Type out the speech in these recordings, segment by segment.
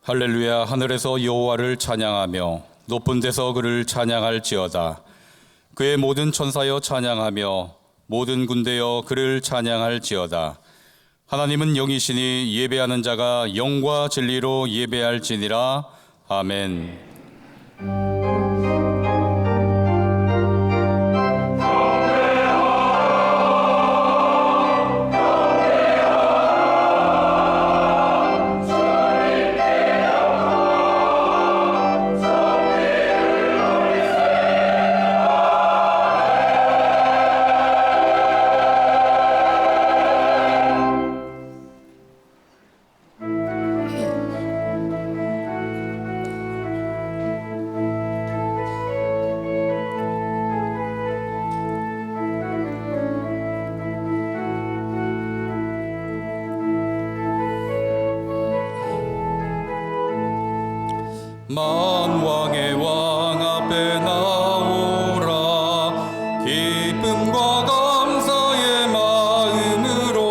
할렐루야. 하늘에서 여호와를 찬양하며 높은 데서 그를 찬양할지어다. 그의 모든 천사여 찬양하며 모든 군대여 그를 찬양할지어다. 하나님은 영이시니 예배하는 자가 영과 진리로 예배할지니라. 아멘. 만왕의 왕 앞에 나오라. 기쁨과 감사의 마음으로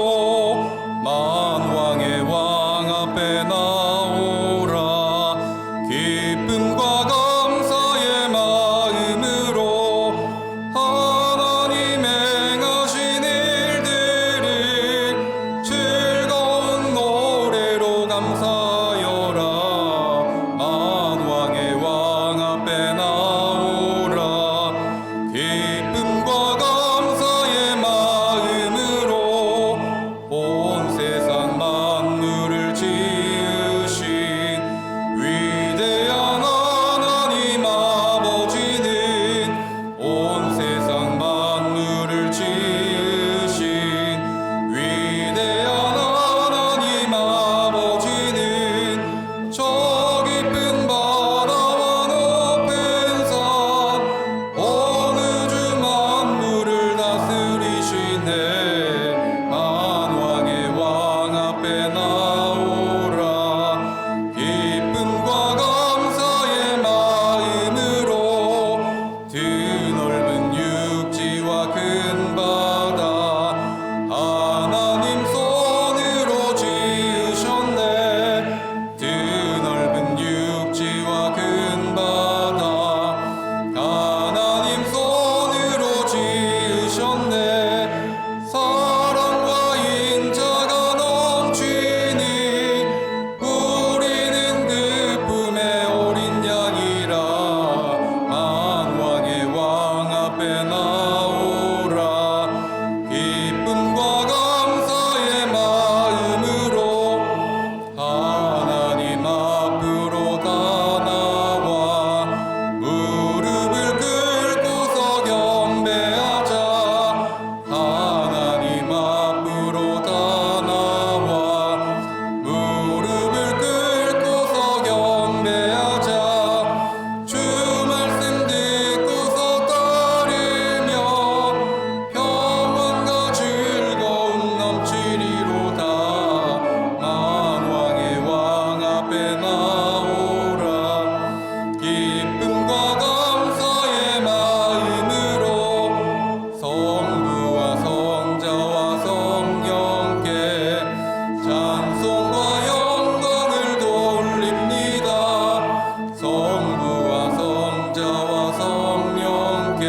만왕의 왕 앞에 나오라. 기쁨과 감사의 마음으로 하나님 행하신 일들을 즐거운 노래로 감사하여라. 만왕의 왕 앞에 나오라. 기쁨과 감사의 마음으로 온 세상 만물을 지으신 위대한 하나님 아버지는 온 세상 만물을 지으신 위대한 하나님 아버지는 저 깊은 바다와 높은 산 온 우주 만물을 다스리시네. 만왕의 왕 앞에 나오라. 기쁨과 감사의 마음으로 드넓은 육지와 큰 바다 하나님 손으로 지으셨네. 드넓은 육지와 큰 바다 하나님 손으로 지으셨네. 사랑과 인자가 넘치니 우리는 그 품에 어린 양이라. 만왕의 왕 앞에 나오라. 기쁨과 감사의 마음으로 하나님 앞으로 다 나와 무릎을 꿇고서 경배하자. 하나님 앞으로 다 나와 무릎을 꿇고서 경배하자. 주 말씀 듣고서 따르며 평안과 즐거움 넘치리로다. 만왕의 왕 앞에 나오라. 기쁨과 감사의 마음으로 성부와 성자와 성령께 찬송과 영광을 돌립니다. 성부와 성자와 성령께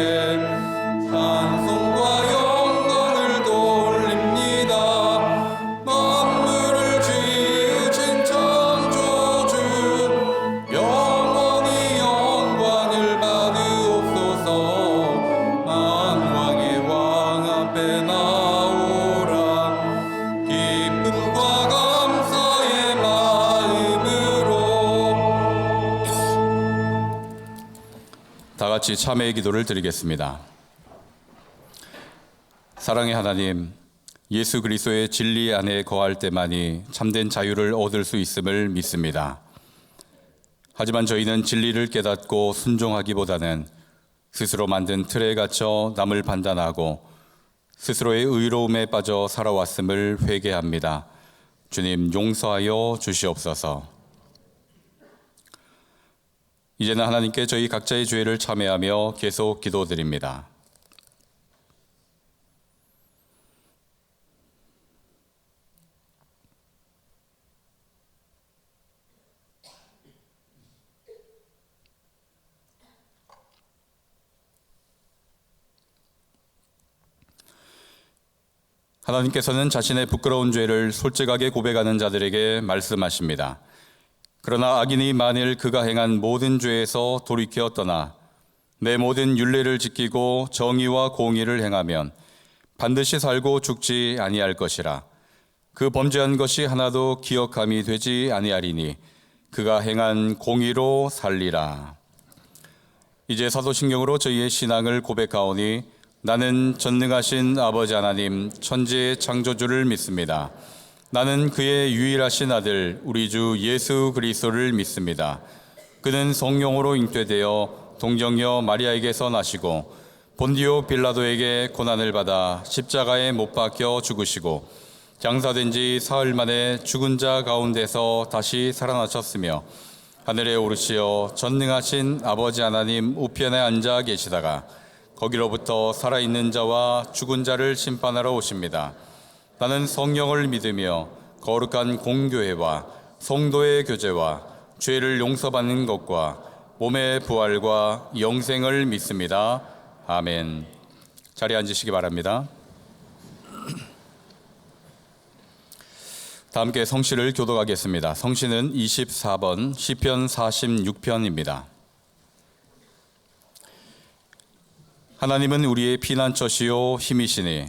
찬송과 영광을 돌립니다. 만물을 지으신 창조주 영원히 영광을 받으옵소서. 만왕의 왕 앞에 나오라. 기쁨과 감사의 마음으로. 다 같이 참회의 기도를 드리겠습니다. 사랑의 하나님, 예수 그리스도의 진리 안에 거할 때만이 참된 자유를 얻을 수 있음을 믿습니다. 하지만 저희는 진리를 깨닫고 순종하기보다는 스스로 만든 틀에 갇혀 남을 판단하고 스스로의 의로움에 빠져 살아왔음을 회개합니다. 주님, 용서하여 주시옵소서. 이제는 하나님께 저희 각자의 죄를 참회하며 계속 기도드립니다. 하나님께서는 자신의 부끄러운 죄를 솔직하게 고백하는 자들에게 말씀하십니다. 그러나 악인이 만일 그가 행한 모든 죄에서 돌이켜 떠나 내 모든 율례를 지키고 정의와 공의를 행하면 반드시 살고 죽지 아니할 것이라. 그 범죄한 것이 하나도 기억함이 되지 아니하리니 그가 행한 공의로 살리라. 이제 사도신경으로 저희의 신앙을 고백하오니 나는 전능하신 아버지 하나님 천지의 창조주를 믿습니다. 나는 그의 유일하신 아들 우리 주 예수 그리스도를 믿습니다. 그는 성령으로 잉태되어 동정녀 마리아에게서 나시고 본디오 빌라도에게 고난을 받아 십자가에 못 박혀 죽으시고 장사된 지 사흘 만에 죽은 자 가운데서 다시 살아나셨으며 하늘에 오르시어 전능하신 아버지 하나님 우편에 앉아 계시다가 거기로부터 살아있는 자와 죽은 자를 심판하러 오십니다. 나는 성령을 믿으며 거룩한 공교회와 성도의 교제와 죄를 용서받는 것과 몸의 부활과 영생을 믿습니다. 아멘. 자리에 앉으시기 바랍니다. 다 함께 성시를 교독하겠습니다. 성시는 24번 시편 46편입니다. 하나님은 우리의 피난처시요 힘이시니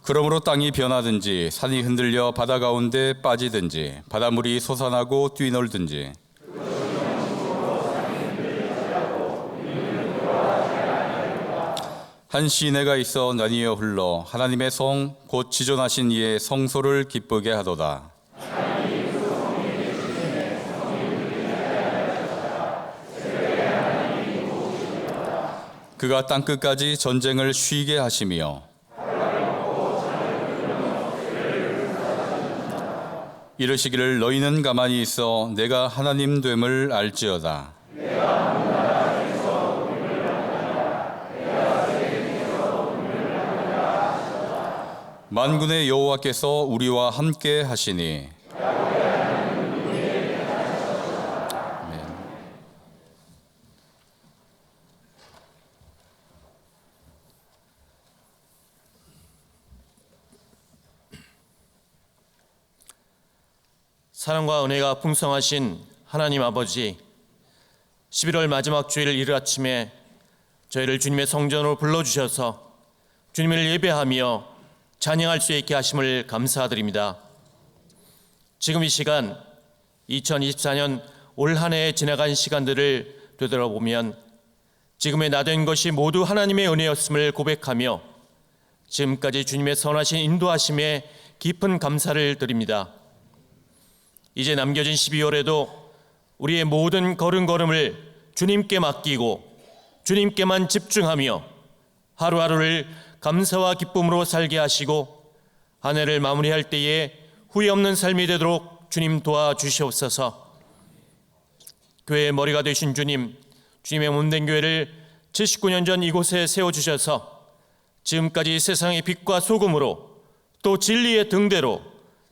그러므로 땅이 변하든지 산이 흔들려 바다 가운데 빠지든지 바닷물이 솟아나고 뛰놀든지 한 시내가 있어 나뉘어 흘러 하나님의 성 곧 지존하신 이의 성소를 기쁘게 하도다. 그가 땅끝까지 전쟁을 쉬게 하시며 이르시기를 너희는 가만히 있어 내가 하나님 됨을 알지어다. 만군의 여호와께서 우리와 함께 하시니 아멘. 사랑과 은혜가 풍성하신 하나님 아버지, 11월 마지막 주일 이른 아침에 저희를 주님의 성전으로 불러주셔서 주님을 예배하며 찬양할 수 있게 하심을 감사드립니다. 지금 이 시간 2024년 올 한 해에 지나간 시간들을 되돌아보면 지금의 나 된 것이 모두 하나님의 은혜였음을 고백하며 지금까지 주님의 선하신 인도하심에 깊은 감사를 드립니다. 이제 남겨진 12월에도 우리의 모든 걸음걸음을 주님께 맡기고 주님께만 집중하며 하루하루를 감사와 기쁨으로 살게 하시고 한 해를 마무리할 때에 후회 없는 삶이 되도록 주님 도와주시옵소서. 교회의 머리가 되신 주님, 주님의 몸된 교회를 79년 전 이곳에 세워주셔서 지금까지 세상의 빛과 소금으로 또 진리의 등대로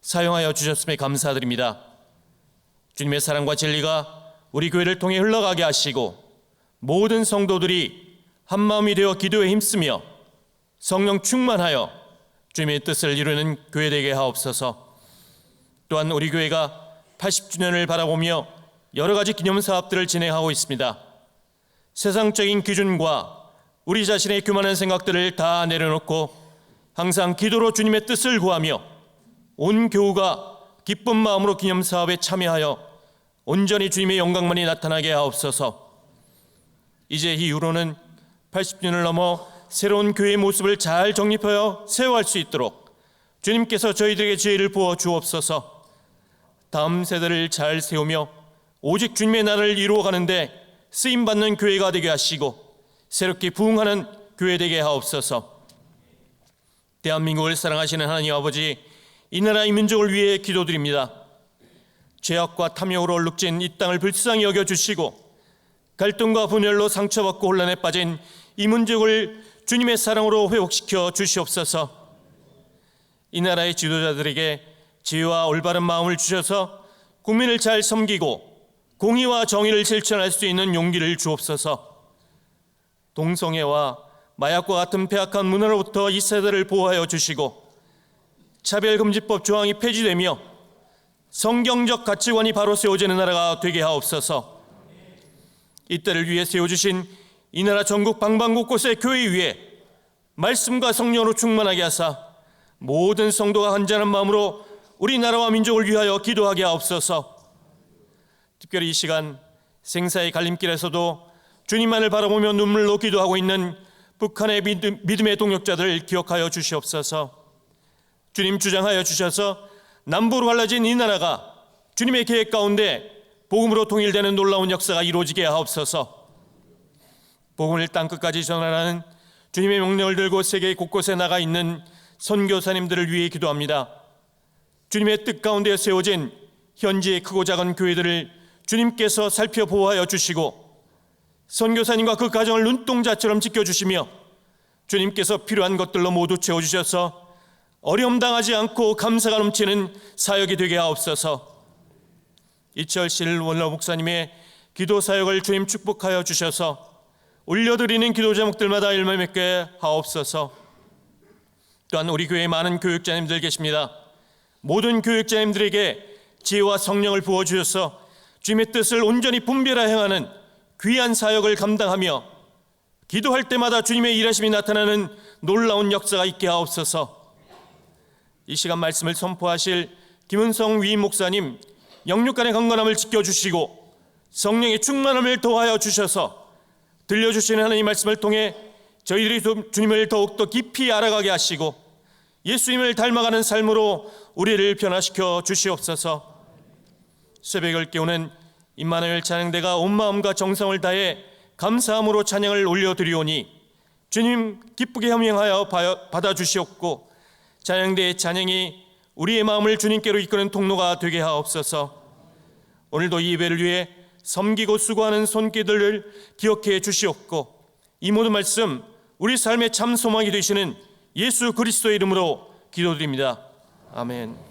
사용하여 주셨음에 감사드립니다. 주님의 사랑과 진리가 우리 교회를 통해 흘러가게 하시고 모든 성도들이 한마음이 되어 기도에 힘쓰며 성령 충만하여 주님의 뜻을 이루는 교회 되게 하옵소서. 또한 우리 교회가 80주년을 바라보며 여러 가지 기념 사업들을 진행하고 있습니다. 세상적인 기준과 우리 자신의 교만한 생각들을 다 내려놓고 항상 기도로 주님의 뜻을 구하며 온 교우가 기쁜 마음으로 기념 사업에 참여하여 온전히 주님의 영광만이 나타나게 하옵소서. 이제 이후로는 80년을 넘어 새로운 교회의 모습을 잘 정립하여 세워갈 수 있도록 주님께서 저희들에게 지혜를 부어 주옵소서. 다음 세대를 잘 세우며 오직 주님의 나라를 이루어가는데 쓰임받는 교회가 되게 하시고 새롭게 부흥하는 교회 되게 하옵소서. 대한민국을 사랑하시는 하나님 아버지, 이 나라 이 민족을 위해 기도드립니다. 죄악과 탐욕으로 얼룩진 이 땅을 불쌍히 여겨주시고 갈등과 분열로 상처받고 혼란에 빠진 이 민족을 주님의 사랑으로 회복시켜 주시옵소서. 이 나라의 지도자들에게 지혜와 올바른 마음을 주셔서 국민을 잘 섬기고 공의와 정의를 실천할 수 있는 용기를 주옵소서. 동성애와 마약과 같은 폐악한 문화로부터 이 세대를 보호하여 주시고 차별금지법 조항이 폐지되며 성경적 가치관이 바로 세워지는 나라가 되게 하옵소서. 이때를 위해 세워주신 이 나라 전국 방방곳곳의 교회 위에 말씀과 성령으로 충만하게 하사 모든 성도가 간절한 마음으로 우리나라와 민족을 위하여 기도하게 하옵소서. 특별히 이 시간 생사의 갈림길에서도 주님만을 바라보며 눈물로 기도하고 있는 북한의 믿음의 동역자들 기억하여 주시옵소서. 주님 주장하여 주셔서 남부로 갈라진 이 나라가 주님의 계획 가운데 복음으로 통일되는 놀라운 역사가 이루어지게 하옵소서. 복음을 땅끝까지 전하라는 주님의 명령을 들고 세계 곳곳에 나가 있는 선교사님들을 위해 기도합니다. 주님의 뜻 가운데 세워진 현지의 크고 작은 교회들을 주님께서 살펴 보호하여 주시고 선교사님과 그 가정을 눈동자처럼 지켜주시며 주님께서 필요한 것들로 모두 채워주셔서 어려움 당하지 않고 감사가 넘치는 사역이 되게 하옵소서. 이철실 원로 목사님의 기도 사역을 주님 축복하여 주셔서 올려드리는 기도 제목들마다 열매 맺게 하옵소서. 또한 우리 교회에 많은 교육자님들 계십니다. 모든 교육자님들에게 지혜와 성령을 부어주셔서 주님의 뜻을 온전히 분별하여 행하는 귀한 사역을 감당하며 기도할 때마다 주님의 일하심이 나타나는 놀라운 역사가 있게 하옵소서. 이 시간 말씀을 선포하실 김은성 위임 목사님 영육간의 건강함을 지켜주시고 성령의 충만함을 더하여 주셔서 들려주시는 하나님 말씀을 통해 저희들이 주님을 더욱더 깊이 알아가게 하시고 예수님을 닮아가는 삶으로 우리를 변화시켜 주시옵소서. 새벽을 깨우는 임마누엘 찬양대가 온 마음과 정성을 다해 감사함으로 찬양을 올려드리오니 주님 기쁘게 협영하여 받아주시옵고 찬양대의 찬양이 우리의 마음을 주님께로 이끄는 통로가 되게 하옵소서. 오늘도 이 예배를 위해 섬기고 수고하는 손길들을 기억해 주시옵고 이 모든 말씀 우리 삶의 참 소망이 되시는 예수 그리스도의 이름으로 기도드립니다. 아멘.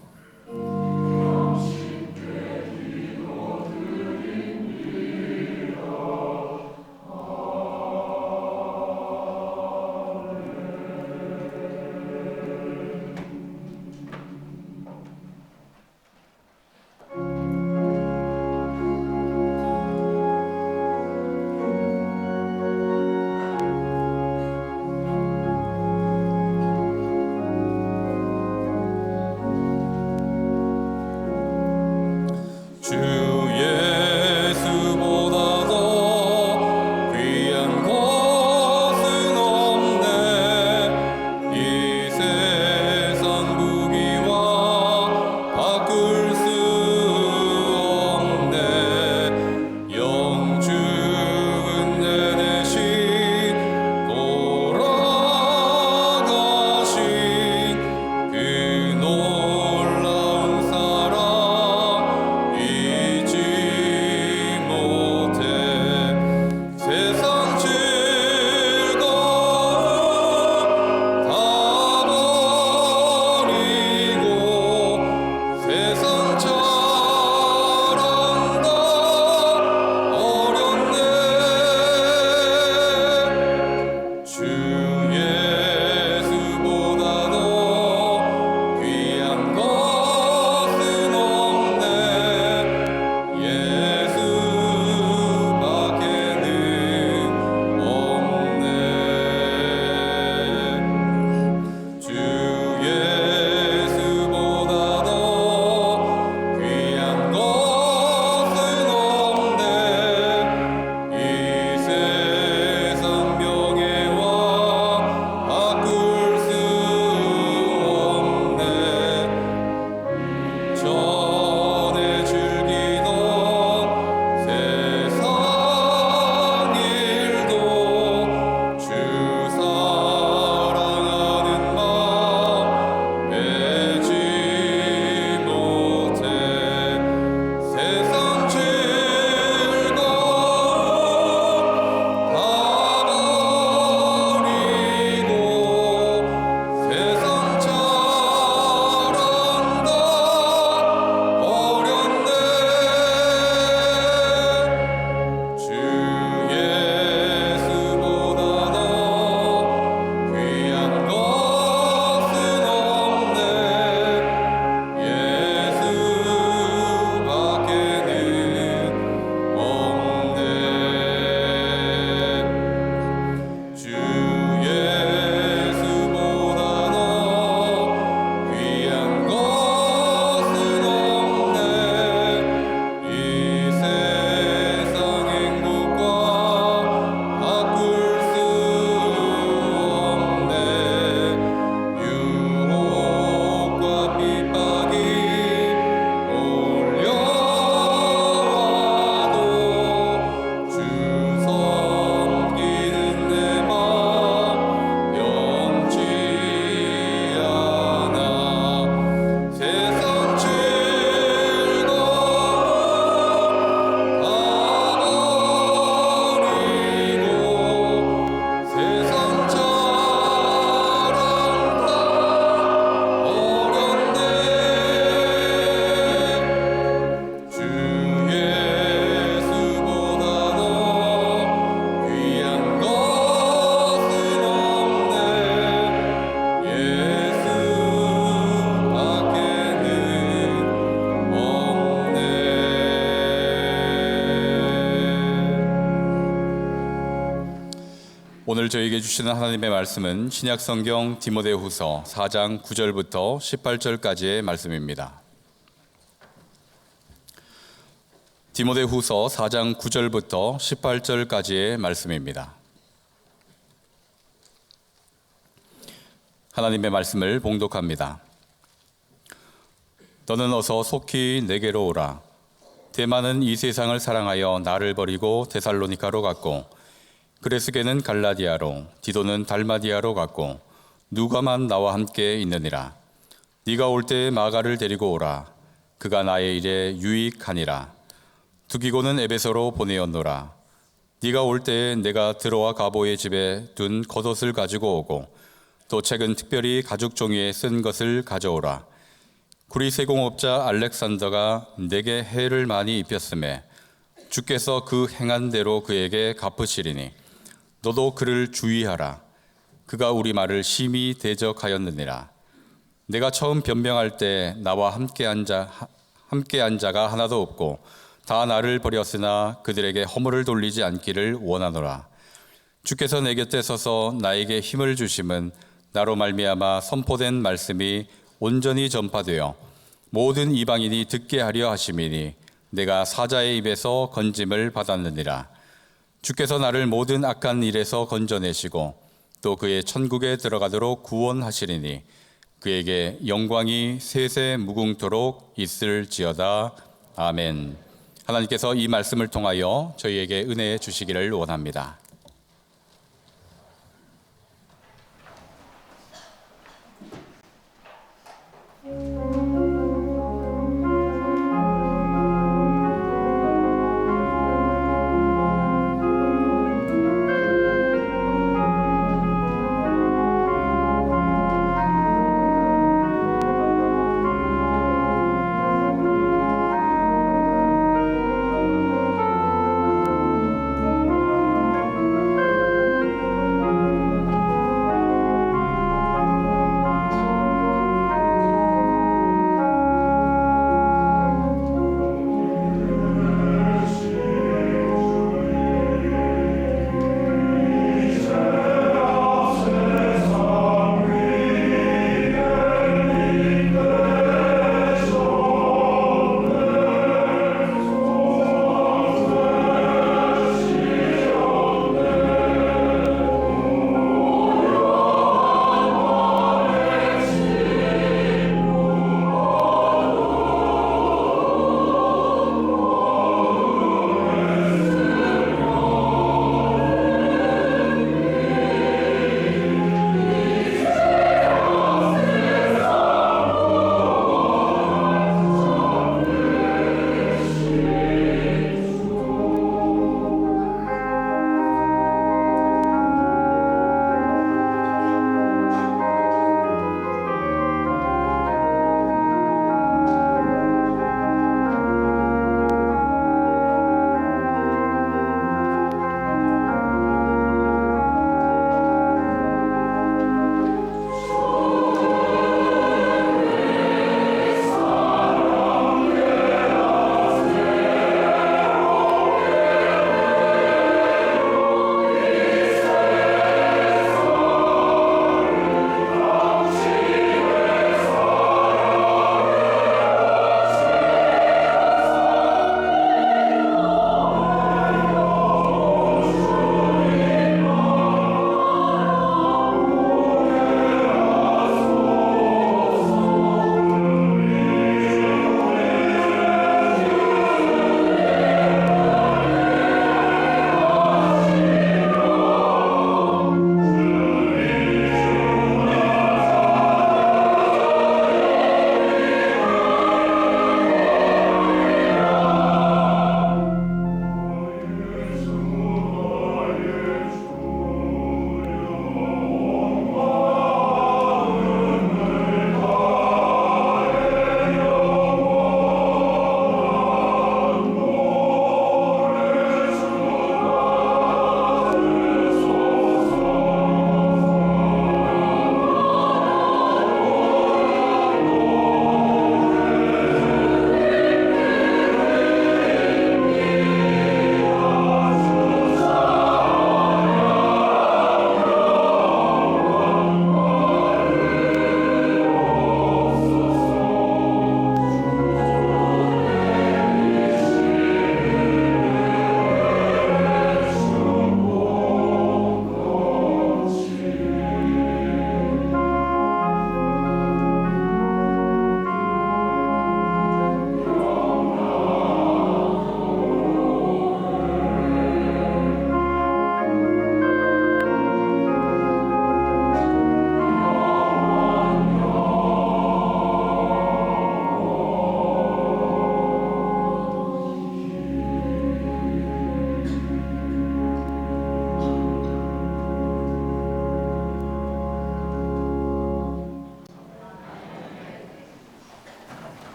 오늘 저에게 주시는 하나님의 말씀은 신약성경 디모데후서 4장 9절부터 18절까지의 말씀입니다. 디모데후서 4장 9절부터 18절까지의 말씀입니다. 하나님의 말씀을 봉독합니다. 너는 어서 속히 내게로 오라. 데마는 이 세상을 사랑하여 나를 버리고 데살로니가로 갔고, 그레스게는 갈라디아로, 디도는 달마디아로 갔고, 누가만 나와 함께 있느니라. 네가 올 때에 마가를 데리고 오라. 그가 나의 일에 유익하니라. 두기고는 에베소로 보내었노라. 네가 올 때에 내가 드로아 가보의 집에 둔 겉옷을 가지고 오고, 또 책은 특별히 가죽 종이에 쓴 것을 가져오라. 구리세공업자 알렉산더가 내게 해를 많이 입혔음에 주께서 그 행한 대로 그에게 갚으시리니 너도 그를 주의하라. 그가 우리 말을 심히 대적하였느니라. 내가 처음 변명할 때 나와 함께한 자가 하나도 없고 다 나를 버렸으나 그들에게 허물을 돌리지 않기를 원하노라. 주께서 내 곁에 서서 나에게 힘을 주심은 나로 말미암아 선포된 말씀이 온전히 전파되어 모든 이방인이 듣게 하려 하심이니 내가 사자의 입에서 건짐을 받았느니라. 주께서 나를 모든 악한 일에서 건져내시고 또 그의 천국에 들어가도록 구원하시리니 그에게 영광이 세세 무궁토록 있을지어다. 아멘. 하나님께서 이 말씀을 통하여 저희에게 은혜 주시기를 원합니다.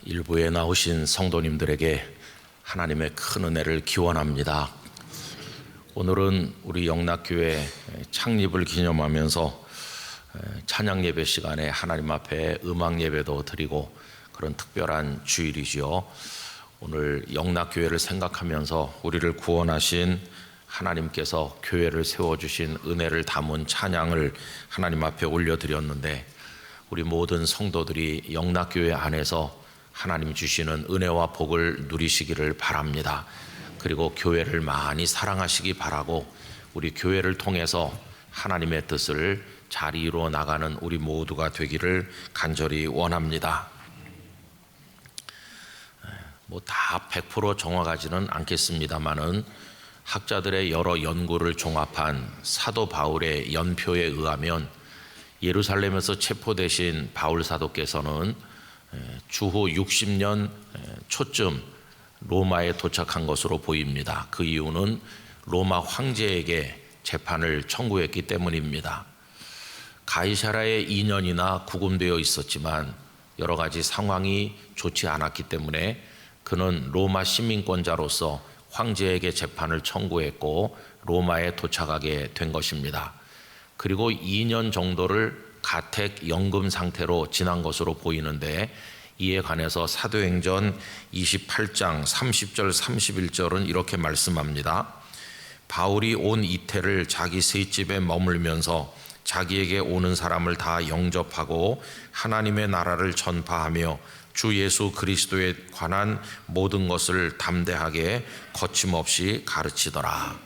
일부에 나오신 성도님들에게 하나님의 큰 은혜를 기원합니다. 오늘은 우리 영락교회 창립을 기념하면서 찬양 예배 시간에 하나님 앞에 음악 예배도 드리고 그런 특별한 주일이지요. 오늘 영락교회를 생각하면서 우리를 구원하신 하나님께서 교회를 세워주신 은혜를 담은 찬양을 하나님 앞에 올려드렸는데, 우리 모든 성도들이 영락교회 안에서 하나님 주시는 은혜와 복을 누리시기를 바랍니다. 그리고 교회를 많이 사랑하시기 바라고, 우리 교회를 통해서 하나님의 뜻을 잘 이루어 나가는 우리 모두가 되기를 간절히 원합니다. 다 100% 정확하지는 않겠습니다만은 학자들의 여러 연구를 종합한 사도 바울의 연표에 의하면 예루살렘에서 체포되신 바울 사도께서는 주후 60년 초쯤 로마에 도착한 것으로 보입니다. 그 이유는 로마 황제에게 재판을 청구했기 때문입니다. 가이사라에 2년이나 구금되어 있었지만 여러 가지 상황이 좋지 않았기 때문에 그는 로마 시민권자로서 황제에게 재판을 청구했고 로마에 도착하게 된 것입니다. 그리고 2년 정도를 가택 연금 상태로 지난 것으로 보이는데, 이에 관해서 사도행전 28장 30절 31절은 이렇게 말씀합니다. 바울이 온 이태를 자기 셋집에 머물면서 자기에게 오는 사람을 다 영접하고 하나님의 나라를 전파하며 주 예수 그리스도에 관한 모든 것을 담대하게 거침없이 가르치더라.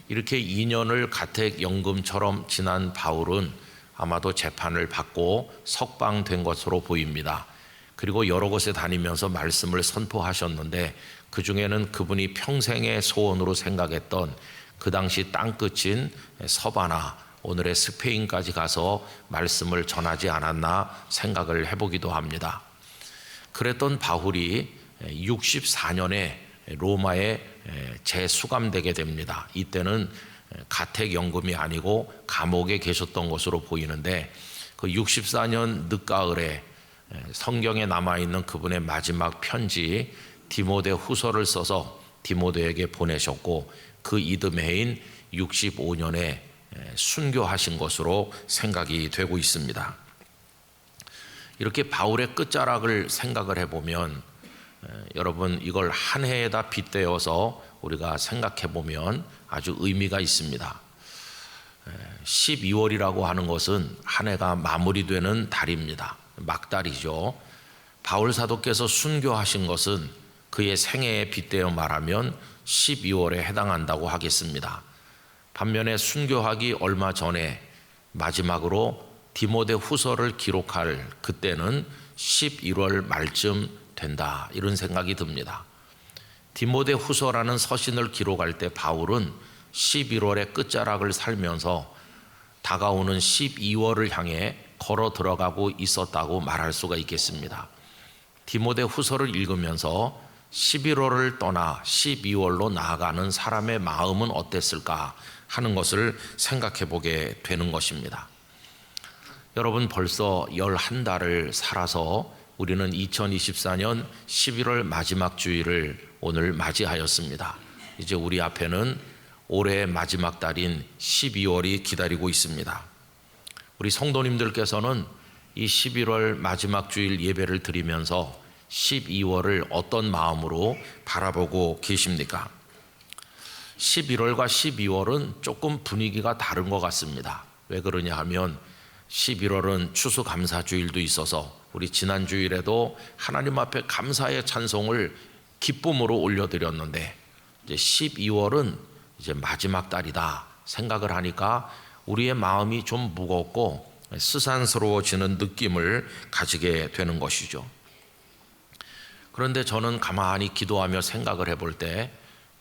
이렇게 2년을 가택연금처럼 지난 바울은 아마도 재판을 받고 석방된 것으로 보입니다. 그리고 여러 곳에 다니면서 말씀을 선포하셨는데, 그 중에는 그분이 평생의 소원으로 생각했던 그 당시 땅끝인 서바나, 오늘의 스페인까지 가서 말씀을 전하지 않았나 생각을 해보기도 합니다. 그랬던 바울이 64년에 로마에 재수감되게 됩니다. 이때는 가택연금이 아니고 감옥에 계셨던 것으로 보이는데, 그 64년 늦가을에 성경에 남아있는 그분의 마지막 편지 디모데 후서를 써서 디모데에게 보내셨고, 그 이듬해인 65년에 순교하신 것으로 생각이 되고 있습니다. 이렇게 바울의 끝자락을 생각을 해보면, 여러분, 이걸 한 해에다 빗대어서 우리가 생각해 보면 아주 의미가 있습니다. 12월이라고 하는 것은 한 해가 마무리되는 달입니다. 막달이죠. 바울 사도께서 순교하신 것은 그의 생애에 빗대어 말하면 12월에 해당한다고 하겠습니다. 반면에 순교하기 얼마 전에 마지막으로 디모데 후서를 기록할 그때는 11월 말쯤 된다, 이런 생각이 듭니다. 디모데 후서라는 서신을 기록할 때 바울은 11월의 끝자락을 살면서 다가오는 12월을 향해 걸어 들어가고 있었다고 말할 수가 있겠습니다. 디모데 후서를 읽으면서 11월을 떠나 12월로 나아가는 사람의 마음은 어땠을까 하는 것을 생각해 보게 되는 것입니다. 여러분, 벌써 11달을 살아서 우리는 2024년 11월 마지막 주일을 오늘 맞이하였습니다. 이제 우리 앞에는 올해의 마지막 달인 12월이 기다리고 있습니다. 우리 성도님들께서는 이 11월 마지막 주일 예배를 드리면서 12월을 어떤 마음으로 바라보고 계십니까? 11월과 12월은 조금 분위기가 다른 것 같습니다. 왜 그러냐 하면 11월은 추수감사주일도 있어서 우리 지난 주일에도 하나님 앞에 감사의 찬송을 기쁨으로 올려드렸는데, 이제 12월은 이제 마지막 달이다 생각을 하니까 우리의 마음이 좀 무겁고 스산스러워지는 느낌을 가지게 되는 것이죠. 그런데 저는 가만히 기도하며 생각을 해볼 때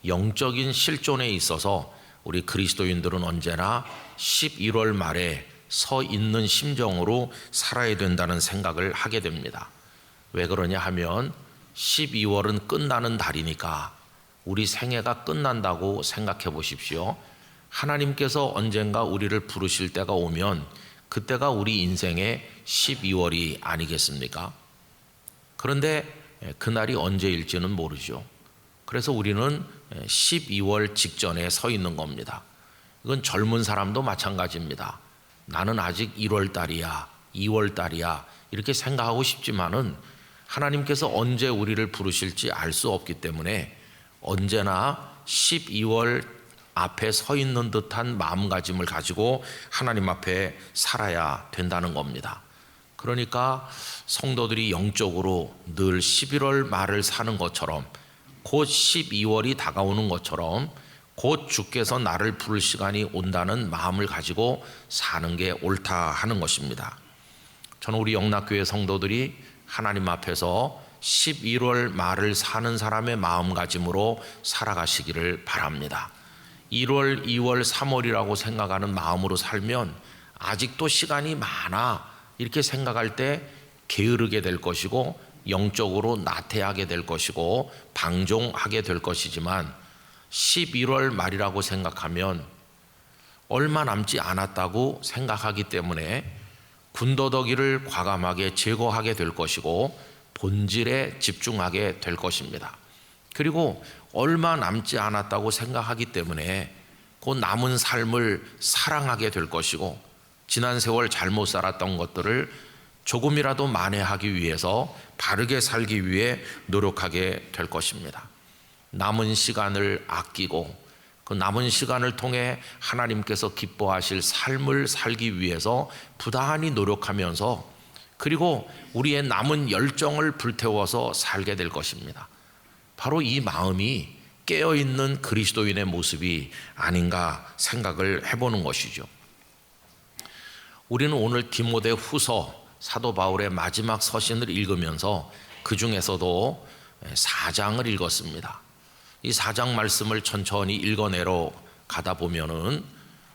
영적인 실존에 있어서 우리 그리스도인들은 언제나 11월 말에 서 있는 심정으로 살아야 된다는 생각을 하게 됩니다. 왜 그러냐 하면 12월은 끝나는 달이니까 우리 생애가 끝난다고 생각해 보십시오. 하나님께서 언젠가 우리를 부르실 때가 오면 그때가 우리 인생의 12월이 아니겠습니까? 그런데 그날이 언제일지는 모르죠. 그래서 우리는 12월 직전에 서 있는 겁니다. 이건 젊은 사람도 마찬가지입니다. 나는 아직 1월 달이야, 2월 달이야 이렇게 생각하고 싶지만은 하나님께서 언제 우리를 부르실지 알 수 없기 때문에 언제나 12월 앞에 서 있는 듯한 마음가짐을 가지고 하나님 앞에 살아야 된다는 겁니다. 그러니까 성도들이 영적으로 늘 11월 말을 사는 것처럼 곧 12월이 다가오는 것처럼 곧 주께서 나를 부를 시간이 온다는 마음을 가지고 사는 게 옳다 하는 것입니다. 저는 우리 영락교회 성도들이 하나님 앞에서 11월 말을 사는 사람의 마음가짐으로 살아가시기를 바랍니다. 1월, 2월, 3월이라고 생각하는 마음으로 살면 아직도 시간이 많아 이렇게 생각할 때 게으르게 될 것이고 영적으로 나태하게 될 것이고 방종하게 될 것이지만 11월 말이라고 생각하면 얼마 남지 않았다고 생각하기 때문에 군더더기를 과감하게 제거하게 될 것이고 본질에 집중하게 될 것입니다. 그리고 얼마 남지 않았다고 생각하기 때문에 그 남은 삶을 사랑하게 될 것이고 지난 세월 잘못 살았던 것들을 조금이라도 만회하기 위해서 바르게 살기 위해 노력하게 될 것입니다. 남은 시간을 아끼고 그 남은 시간을 통해 하나님께서 기뻐하실 삶을 살기 위해서 부단히 노력하면서 그리고 우리의 남은 열정을 불태워서 살게 될 것입니다. 바로 이 마음이 깨어있는 그리스도인의 모습이 아닌가 생각을 해보는 것이죠. 우리는 오늘 디모데 후서 사도 바울의 마지막 서신을 읽으면서 그 중에서도 4장을 읽었습니다. 이 4장 말씀을 천천히 읽어내러 가다 보면은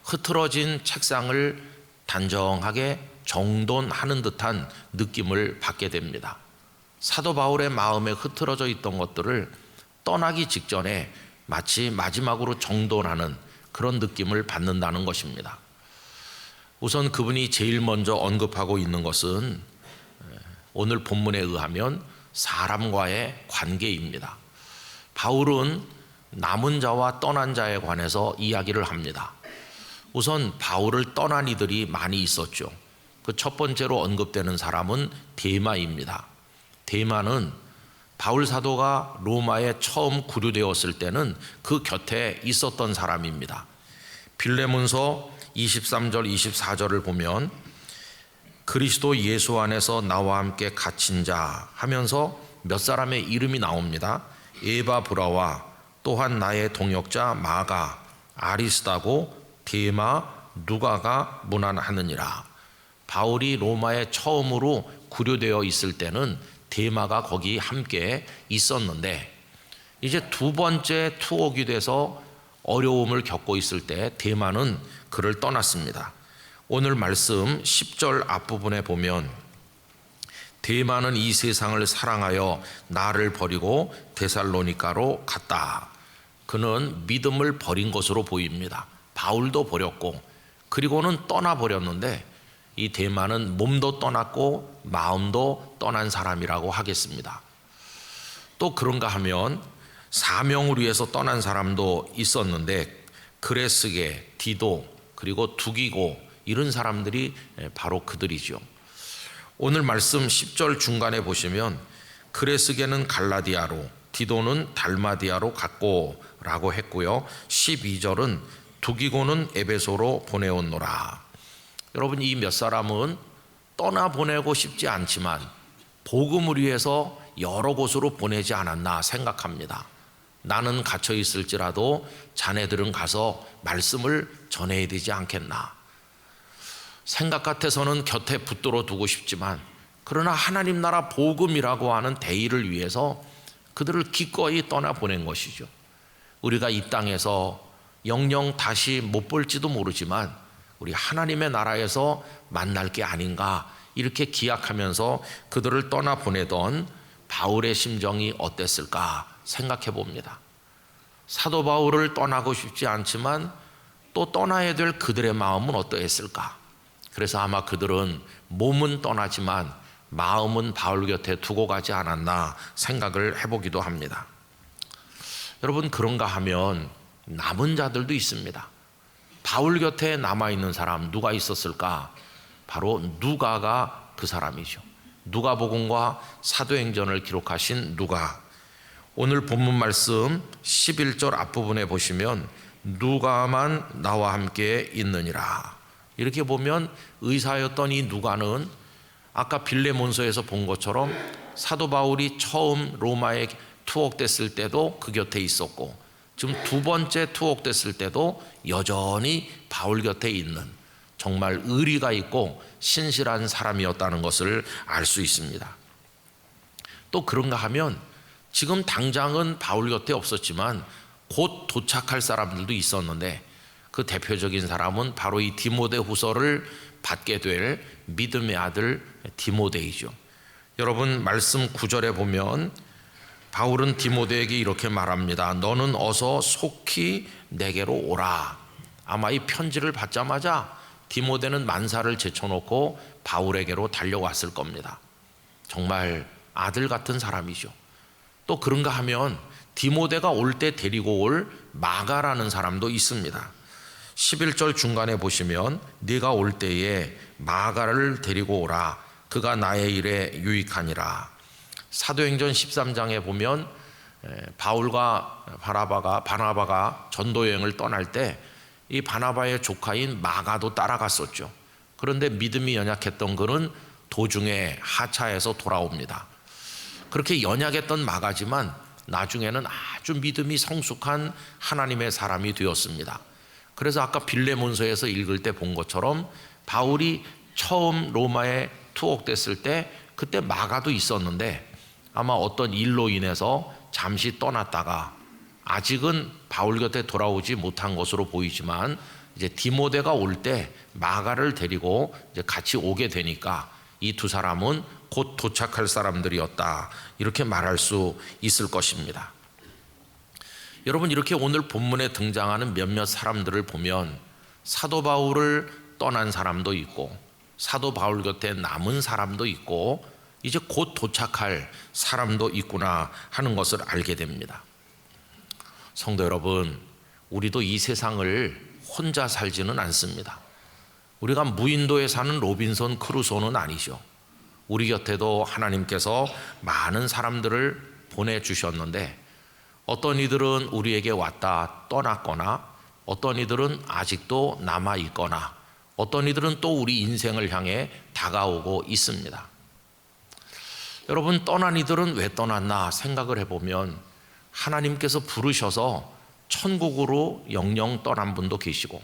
흐트러진 책상을 단정하게 정돈하는 듯한 느낌을 받게 됩니다. 사도 바울의 마음에 흐트러져 있던 것들을 떠나기 직전에 마치 마지막으로 정돈하는 그런 느낌을 받는다는 것입니다. 우선 그분이 제일 먼저 언급하고 있는 것은 오늘 본문에 의하면 사람과의 관계입니다. 바울은 남은 자와 떠난 자에 관해서 이야기를 합니다. 우선 바울을 떠난 이들이 많이 있었죠. 그 첫 번째로 언급되는 사람은 데마입니다. 데마는 바울 사도가 로마에 처음 구류되었을 때는 그 곁에 있었던 사람입니다. 빌레몬서 23절 24절을 보면 그리스도 예수 안에서 나와 함께 갇힌 자 하면서 몇 사람의 이름이 나옵니다. 에바브라와 또한 나의 동역자 마가, 아리스다고, 데마, 누가가 문안하느니라. 바울이 로마에 처음으로 구류되어 있을 때는 데마가 거기 함께 있었는데 이제 두 번째 투옥이 돼서 어려움을 겪고 있을 때 데마는 그를 떠났습니다. 오늘 말씀 10절 앞부분에 보면 데마는 이 세상을 사랑하여 나를 버리고 데살로니가로 갔다. 그는 믿음을 버린 것으로 보입니다. 바울도 버렸고 그리고는 떠나버렸는데 이 데마는 몸도 떠났고 마음도 떠난 사람이라고 하겠습니다. 또 그런가 하면 사명을 위해서 떠난 사람도 있었는데 그레스게, 디도, 그리고 두기고 이런 사람들이 바로 그들이죠. 오늘 말씀 10절 중간에 보시면 그레스게는 갈라디아로, 디도는 달마디아로 갔고 라고 했고요. 12절은 두기고는 에베소로 보내었노라. 여러분 이 몇 사람은 떠나보내고 싶지 않지만 복음을 위해서 여러 곳으로 보내지 않았나 생각합니다. 나는 갇혀 있을지라도 자네들은 가서 말씀을 전해야 되지 않겠나. 생각 같아서는 곁에 붙들어 두고 싶지만 그러나 하나님 나라 복음이라고 하는 대의를 위해서 그들을 기꺼이 떠나보낸 것이죠. 우리가 이 땅에서 영영 다시 못 볼지도 모르지만 우리 하나님의 나라에서 만날 게 아닌가 이렇게 기약하면서 그들을 떠나보내던 바울의 심정이 어땠을까 생각해 봅니다. 사도 바울을 떠나고 싶지 않지만 또 떠나야 될 그들의 마음은 어떠했을까. 그래서 아마 그들은 몸은 떠나지만 마음은 바울 곁에 두고 가지 않았나 생각을 해보기도 합니다. 여러분, 그런가 하면 남은 자들도 있습니다. 바울 곁에 남아있는 사람 누가 있었을까? 바로 누가가 그 사람이죠. 누가복음과 사도행전을 기록하신 누가. 오늘 본문 말씀 11절 앞부분에 보시면 누가만 나와 함께 있느니라. 이렇게 보면 의사였던 이 누가는 아까 빌레몬서에서 본 것처럼 사도 바울이 처음 로마에 투옥됐을 때도 그 곁에 있었고, 지금 두 번째 투옥됐을 때도 여전히 바울 곁에 있는 정말 의리가 있고 신실한 사람이었다는 것을 알 수 있습니다. 또 그런가 하면 지금 당장은 바울 곁에 없었지만 곧 도착할 사람들도 있었는데, 그 대표적인 사람은 바로 이 디모데후서를 받게 될 믿음의 아들 디모데이죠. 여러분, 말씀 9절에 보면 바울은 디모데에게 이렇게 말합니다. 너는 어서 속히 내게로 오라. 아마 이 편지를 받자마자 디모데는 만사를 제쳐놓고 바울에게로 달려왔을 겁니다. 정말 아들 같은 사람이죠. 또 그런가 하면 디모데가 올 때 데리고 올 마가라는 사람도 있습니다. 11절 중간에 보시면 네가 올 때에 마가를 데리고 오라. 그가 나의 일에 유익하니라. 사도행전 13장에 보면 바울과 바나바가 전도 여행을 떠날 때 이 바나바의 조카인 마가도 따라갔었죠. 그런데 믿음이 연약했던 그는 도중에 하차해서 돌아옵니다. 그렇게 연약했던 마가지만 나중에는 아주 믿음이 성숙한 하나님의 사람이 되었습니다. 그래서 아까 빌레몬서에서 읽을 때 본 것처럼 바울이 처음 로마에 투옥됐을 때 그때 마가도 있었는데 아마 어떤 일로 인해서 잠시 떠났다가 아직은 바울 곁에 돌아오지 못한 것으로 보이지만 이제 디모데가 올 때 마가를 데리고 이제 같이 오게 되니까 이 두 사람은 곧 도착할 사람들이었다, 이렇게 말할 수 있을 것입니다. 여러분, 이렇게 오늘 본문에 등장하는 몇몇 사람들을 보면 사도 바울을 떠난 사람도 있고 사도 바울 곁에 남은 사람도 있고 이제 곧 도착할 사람도 있구나 하는 것을 알게 됩니다. 성도 여러분, 우리도 이 세상을 혼자 살지는 않습니다. 우리가 무인도에 사는 로빈son 크루소는 아니죠. 우리 곁에도 하나님께서 많은 사람들을 보내주셨는데 어떤 이들은 우리에게 왔다 떠났거나 어떤 이들은 아직도 남아있거나 어떤 이들은 또 우리 인생을 향해 다가오고 있습니다. 여러분, 떠난 이들은 왜 떠났나 생각을 해보면 하나님께서 부르셔서 천국으로 영영 떠난 분도 계시고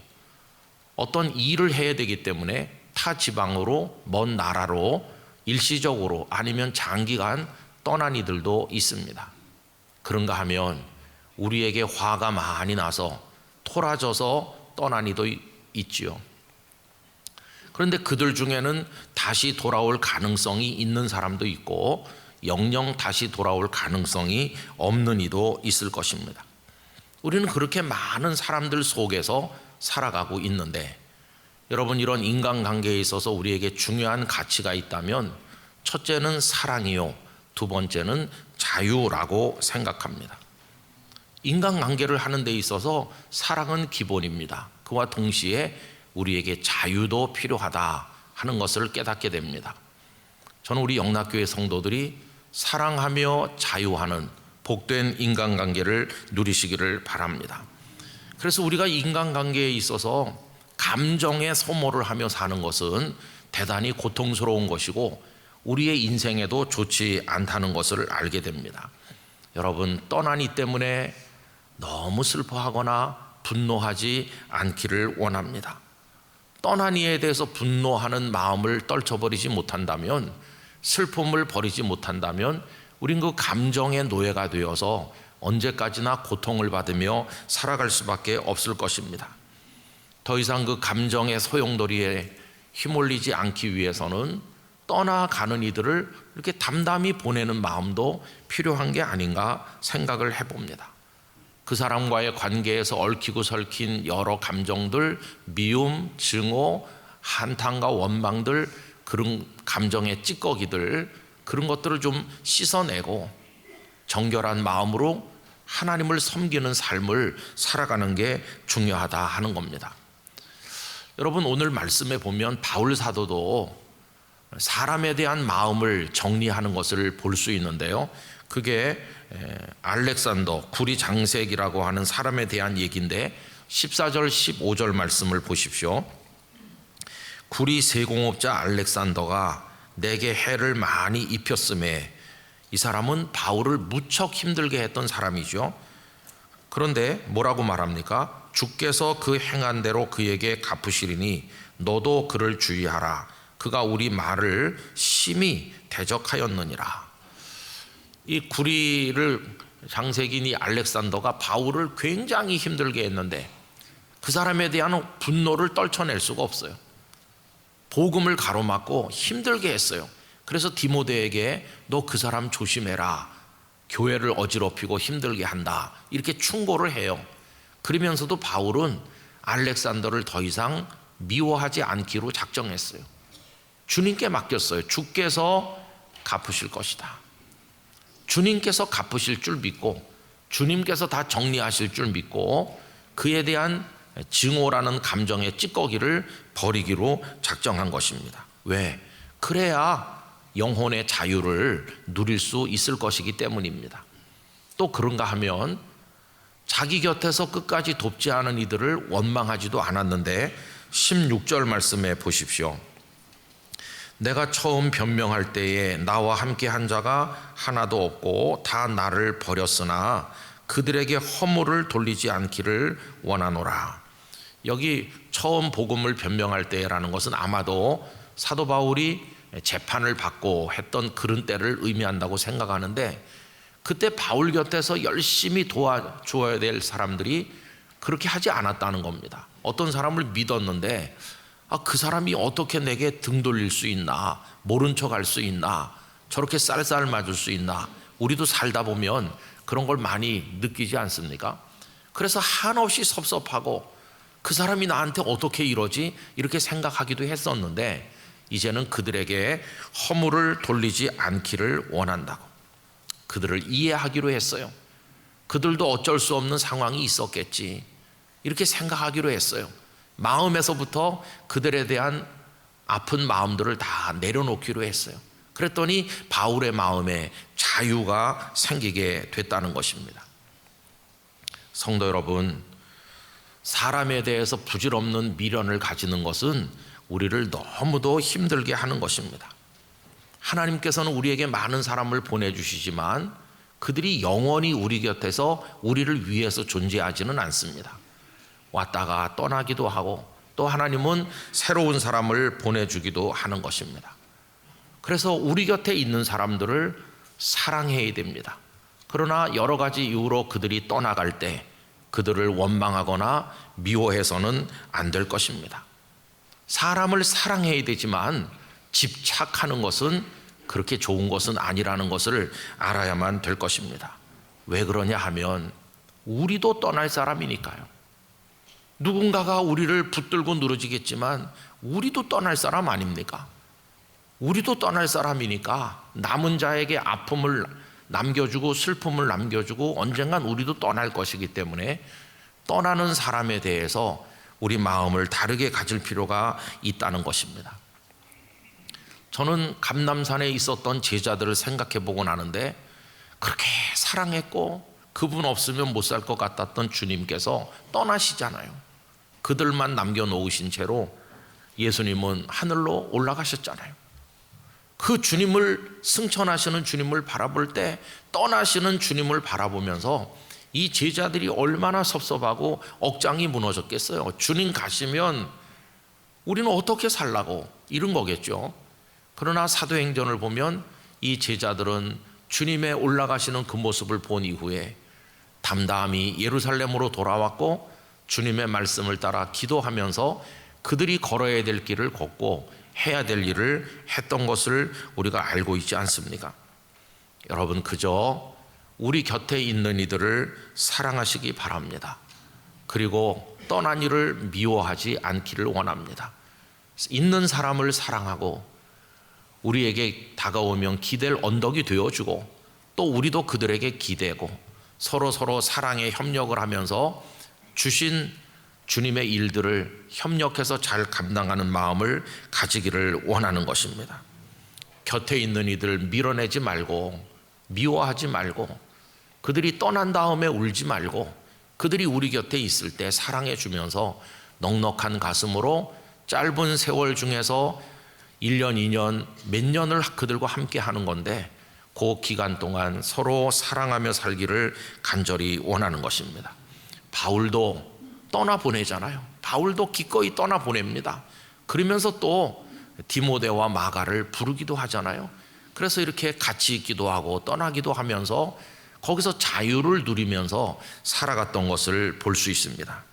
어떤 일을 해야 되기 때문에 타 지방으로 먼 나라로 일시적으로 아니면 장기간 떠난 이들도 있습니다. 그런가 하면 우리에게 화가 많이 나서 토라져서 떠난 이도 있지요. 그런데 그들 중에는 다시 돌아올 가능성이 있는 사람도 있고 영영 다시 돌아올 가능성이 없는 이도 있을 것입니다. 우리는 그렇게 많은 사람들 속에서 살아가고 있는데 여러분, 이런 인간관계에 있어서 우리에게 중요한 가치가 있다면 첫째는 사랑이요, 두 번째는 자유라고 생각합니다. 인간관계를 하는 데 있어서 사랑은 기본입니다. 그와 동시에 우리에게 자유도 필요하다 하는 것을 깨닫게 됩니다. 저는 우리 영락교회 성도들이 사랑하며 자유하는 복된 인간관계를 누리시기를 바랍니다. 그래서 우리가 인간관계에 있어서 감정의 소모를 하며 사는 것은 대단히 고통스러운 것이고 우리의 인생에도 좋지 않다는 것을 알게 됩니다. 여러분, 떠난 이 때문에 너무 슬퍼하거나 분노하지 않기를 원합니다. 떠난 이에 대해서 분노하는 마음을 떨쳐버리지 못한다면, 슬픔을 버리지 못한다면 우린 그 감정의 노예가 되어서 언제까지나 고통을 받으며 살아갈 수밖에 없을 것입니다. 더 이상 그 감정의 소용돌이에 휘몰리지 않기 위해서는 떠나가는 이들을 이렇게 담담히 보내는 마음도 필요한 게 아닌가 생각을 해봅니다. 그 사람과의 관계에서 얽히고 설킨 여러 감정들, 미움, 증오, 한탄과 원망들, 그런 감정의 찌꺼기들, 그런 것들을 좀 씻어내고 정결한 마음으로 하나님을 섬기는 삶을 살아가는 게 중요하다 하는 겁니다. 여러분, 오늘 말씀에 보면 바울 사도도 사람에 대한 마음을 정리하는 것을 볼 수 있는데요, 그게 알렉산더 구리 장색이라고 하는 사람에 대한 얘기인데 14절 15절 말씀을 보십시오. 구리 세공업자 알렉산더가 내게 해를 많이 입혔음에, 이 사람은 바울을 무척 힘들게 했던 사람이죠. 그런데 뭐라고 말합니까? 주께서 그 행한 대로 그에게 갚으시리니 너도 그를 주의하라. 그가 우리 말을 심히 대적하였느니라. 이 구리를 장색인 이 알렉산더가 바울을 굉장히 힘들게 했는데 그 사람에 대한 분노를 떨쳐낼 수가 없어요. 복음을 가로막고 힘들게 했어요. 그래서 디모데에게 너 그 사람 조심해라, 교회를 어지럽히고 힘들게 한다, 이렇게 충고를 해요. 그러면서도 바울은 알렉산더를 더 이상 미워하지 않기로 작정했어요. 주님께 맡겼어요. 주께서 갚으실 것이다. 주님께서 갚으실 줄 믿고, 주님께서 다 정리하실 줄 믿고, 그에 대한 증오라는 감정의 찌꺼기를 버리기로 작정한 것입니다. 왜? 그래야 영혼의 자유를 누릴 수 있을 것이기 때문입니다. 또 그런가 하면 자기 곁에서 끝까지 돕지 않은 이들을 원망하지도 않았는데 16절 말씀에 보십시오. 내가 처음 변명할 때에 나와 함께 한 자가 하나도 없고 다 나를 버렸으나 그들에게 허물을 돌리지 않기를 원하노라. 여기 처음 복음을 변명할 때라는 것은 아마도 사도 바울이 재판을 받고 했던 그런 때를 의미한다고 생각하는데, 그때 바울 곁에서 열심히 도와줘야 될 사람들이 그렇게 하지 않았다는 겁니다. 어떤 사람을 믿었는데 그 사람이 어떻게 내게 등 돌릴 수 있나, 모른 척 할 수 있나, 저렇게 쌀쌀 맞을 수 있나. 우리도 살다 보면 그런 걸 많이 느끼지 않습니까? 그래서 한없이 섭섭하고 그 사람이 나한테 어떻게 이러지, 이렇게 생각하기도 했었는데 이제는 그들에게 허물을 돌리지 않기를 원한다고, 그들을 이해하기로 했어요. 그들도 어쩔 수 없는 상황이 있었겠지, 이렇게 생각하기로 했어요. 마음에서부터 그들에 대한 아픈 마음들을 다 내려놓기로 했어요. 그랬더니 바울의 마음에 자유가 생기게 됐다는 것입니다. 성도 여러분, 사람에 대해서 부질없는 미련을 가지는 것은 우리를 너무도 힘들게 하는 것입니다. 하나님께서는 우리에게 많은 사람을 보내주시지만 그들이 영원히 우리 곁에서 우리를 위해서 존재하지는 않습니다. 왔다가 떠나기도 하고 또 하나님은 새로운 사람을 보내주기도 하는 것입니다. 그래서 우리 곁에 있는 사람들을 사랑해야 됩니다. 그러나 여러 가지 이유로 그들이 떠나갈 때 그들을 원망하거나 미워해서는 안 될 것입니다. 사람을 사랑해야 되지만 집착하는 것은 그렇게 좋은 것은 아니라는 것을 알아야만 될 것입니다. 왜 그러냐 하면 우리도 떠날 사람이니까요. 누군가가 우리를 붙들고 늘어지겠지만 우리도 떠날 사람 아닙니까? 우리도 떠날 사람이니까 남은 자에게 아픔을 남겨주고 슬픔을 남겨주고 언젠간 우리도 떠날 것이기 때문에 떠나는 사람에 대해서 우리 마음을 다르게 가질 필요가 있다는 것입니다. 저는 감남산에 있었던 제자들을 생각해 보고 나는데 그렇게 사랑했고 그분 없으면 못 살 것 같았던 주님께서 떠나시잖아요. 그들만 남겨놓으신 채로 예수님은 하늘로 올라가셨잖아요. 그 주님을 승천하시는 주님을 바라볼 때 떠나시는 주님을 바라보면서 이 제자들이 얼마나 섭섭하고 억장이 무너졌겠어요. 주님 가시면 우리는 어떻게 살라고, 이런 거겠죠. 그러나 사도행전을 보면 이 제자들은 주님의 올라가시는 그 모습을 본 이후에 담담히 예루살렘으로 돌아왔고 주님의 말씀을 따라 기도하면서 그들이 걸어야 될 길을 걷고 해야 될 일을 했던 것을 우리가 알고 있지 않습니까? 여러분, 그저 우리 곁에 있는 이들을 사랑하시기 바랍니다. 그리고 떠난 이를 미워하지 않기를 원합니다. 있는 사람을 사랑하고 우리에게 다가오면 기댈 언덕이 되어주고 또 우리도 그들에게 기대고 서로 사랑에 협력을 하면서 주신 주님의 일들을 협력해서 잘 감당하는 마음을 가지기를 원하는 것입니다. 곁에 있는 이들 밀어내지 말고 미워하지 말고 그들이 떠난 다음에 울지 말고 그들이 우리 곁에 있을 때 사랑해 주면서 넉넉한 가슴으로 짧은 세월 중에서 1년, 2년, 몇 년을 그들과 함께 하는 건데 그 기간 동안 서로 사랑하며 살기를 간절히 원하는 것입니다. 바울도 떠나보내잖아요. 바울도 기꺼이 떠나보냅니다. 그러면서 또 디모데와 마가를 부르기도 하잖아요. 그래서 이렇게 같이 있기도 하고 떠나기도 하면서 거기서 자유를 누리면서 살아갔던 것을 볼 수 있습니다.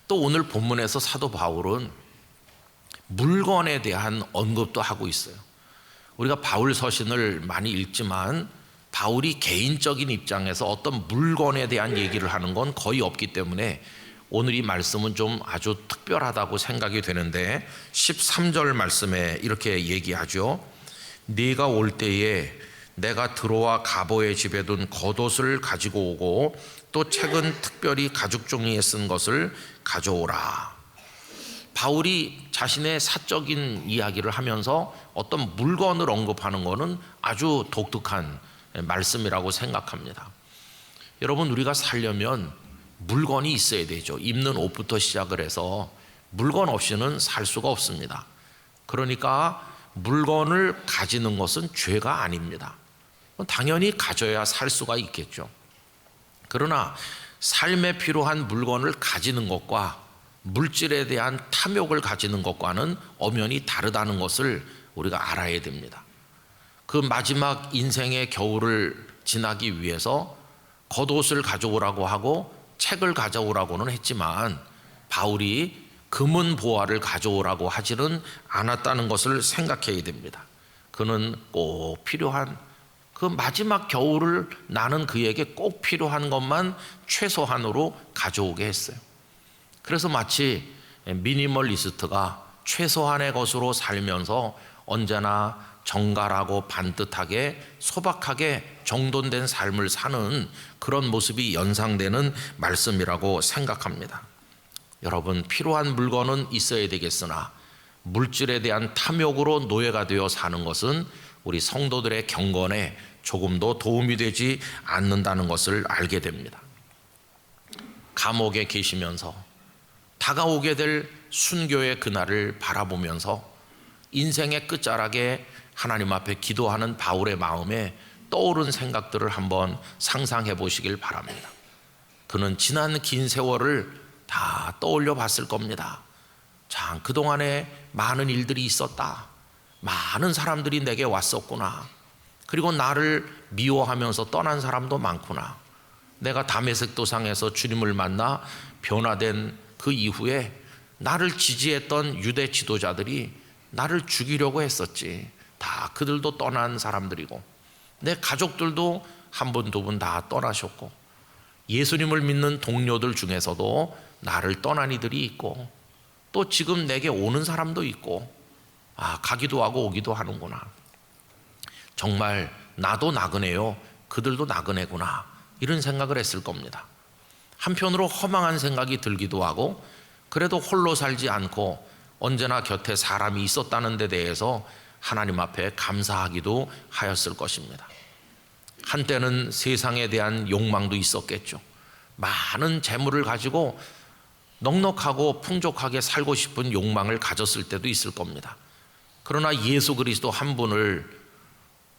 또 오늘 본문에서 사도 바울은 물건에 대한 언급도 하고 있어요. 우리가 바울 서신을 많이 읽지만 바울이 개인적인 입장에서 어떤 물건에 대한 얘기를 하는 건 거의 없기 때문에 오늘 이 말씀은 좀 아주 특별하다고 생각이 되는데 13절 말씀에 이렇게 얘기하죠. 네가 올 때에 내가 드로아 가보의 집에 둔 겉옷을 가지고 오고 또 책은 특별히 가죽 종이에 쓴 것을 가져오라. 바울이 자신의 사적인 이야기를 하면서 어떤 물건을 언급하는 것은 아주 독특한 말씀이라고 생각합니다. 여러분, 우리가 살려면 물건이 있어야 되죠. 입는 옷부터 시작을 해서 물건 없이는 살 수가 없습니다. 그러니까 물건을 가지는 것은 죄가 아닙니다. 당연히 가져야 살 수가 있겠죠. 그러나 삶에 필요한 물건을 가지는 것과 물질에 대한 탐욕을 가지는 것과는 엄연히 다르다는 것을 우리가 알아야 됩니다. 그 마지막 인생의 겨울을 지나기 위해서 겉옷을 가져오라고 하고 책을 가져오라고는 했지만 바울이 금은 보화를 가져오라고 하지는 않았다는 것을 생각해야 됩니다. 그는 꼭 필요한 그 마지막 겨울을 나는 그에게 꼭 필요한 것만 최소한으로 가져오게 했어요. 그래서 마치 미니멀리스트가 최소한의 것으로 살면서 언제나 정갈하고 반듯하게 소박하게 정돈된 삶을 사는 그런 모습이 연상되는 말씀이라고 생각합니다. 여러분, 필요한 물건은 있어야 되겠으나 물질에 대한 탐욕으로 노예가 되어 사는 것은 우리 성도들의 경건에 조금도 도움이 되지 않는다는 것을 알게 됩니다. 감옥에 계시면서 다가오게 될 순교의 그날을 바라보면서 인생의 끝자락에 하나님 앞에 기도하는 바울의 마음에 떠오른 생각들을 한번 상상해 보시길 바랍니다. 그는 지난 긴 세월을 다 떠올려 봤을 겁니다. 참, 그동안에 많은 일들이 있었다. 많은 사람들이 내게 왔었구나. 그리고 나를 미워하면서 떠난 사람도 많구나. 내가 다메섹 도상에서 주님을 만나 변화된 그 이후에 나를 지지했던 유대 지도자들이 나를 죽이려고 했었지. 다 그들도 떠난 사람들이고 내 가족들도 한 분, 두 분 다 떠나셨고 예수님을 믿는 동료들 중에서도 나를 떠난 이들이 있고 또 지금 내게 오는 사람도 있고 가기도 하고 오기도 하는구나. 정말 나도 나그네요. 그들도 나그네구나. 이런 생각을 했을 겁니다. 한편으로 허망한 생각이 들기도 하고 그래도 홀로 살지 않고 언제나 곁에 사람이 있었다는 데 대해서 하나님 앞에 감사하기도 하였을 것입니다. 한때는 세상에 대한 욕망도 있었겠죠. 많은 재물을 가지고 넉넉하고 풍족하게 살고 싶은 욕망을 가졌을 때도 있을 겁니다. 그러나 예수 그리스도 한 분을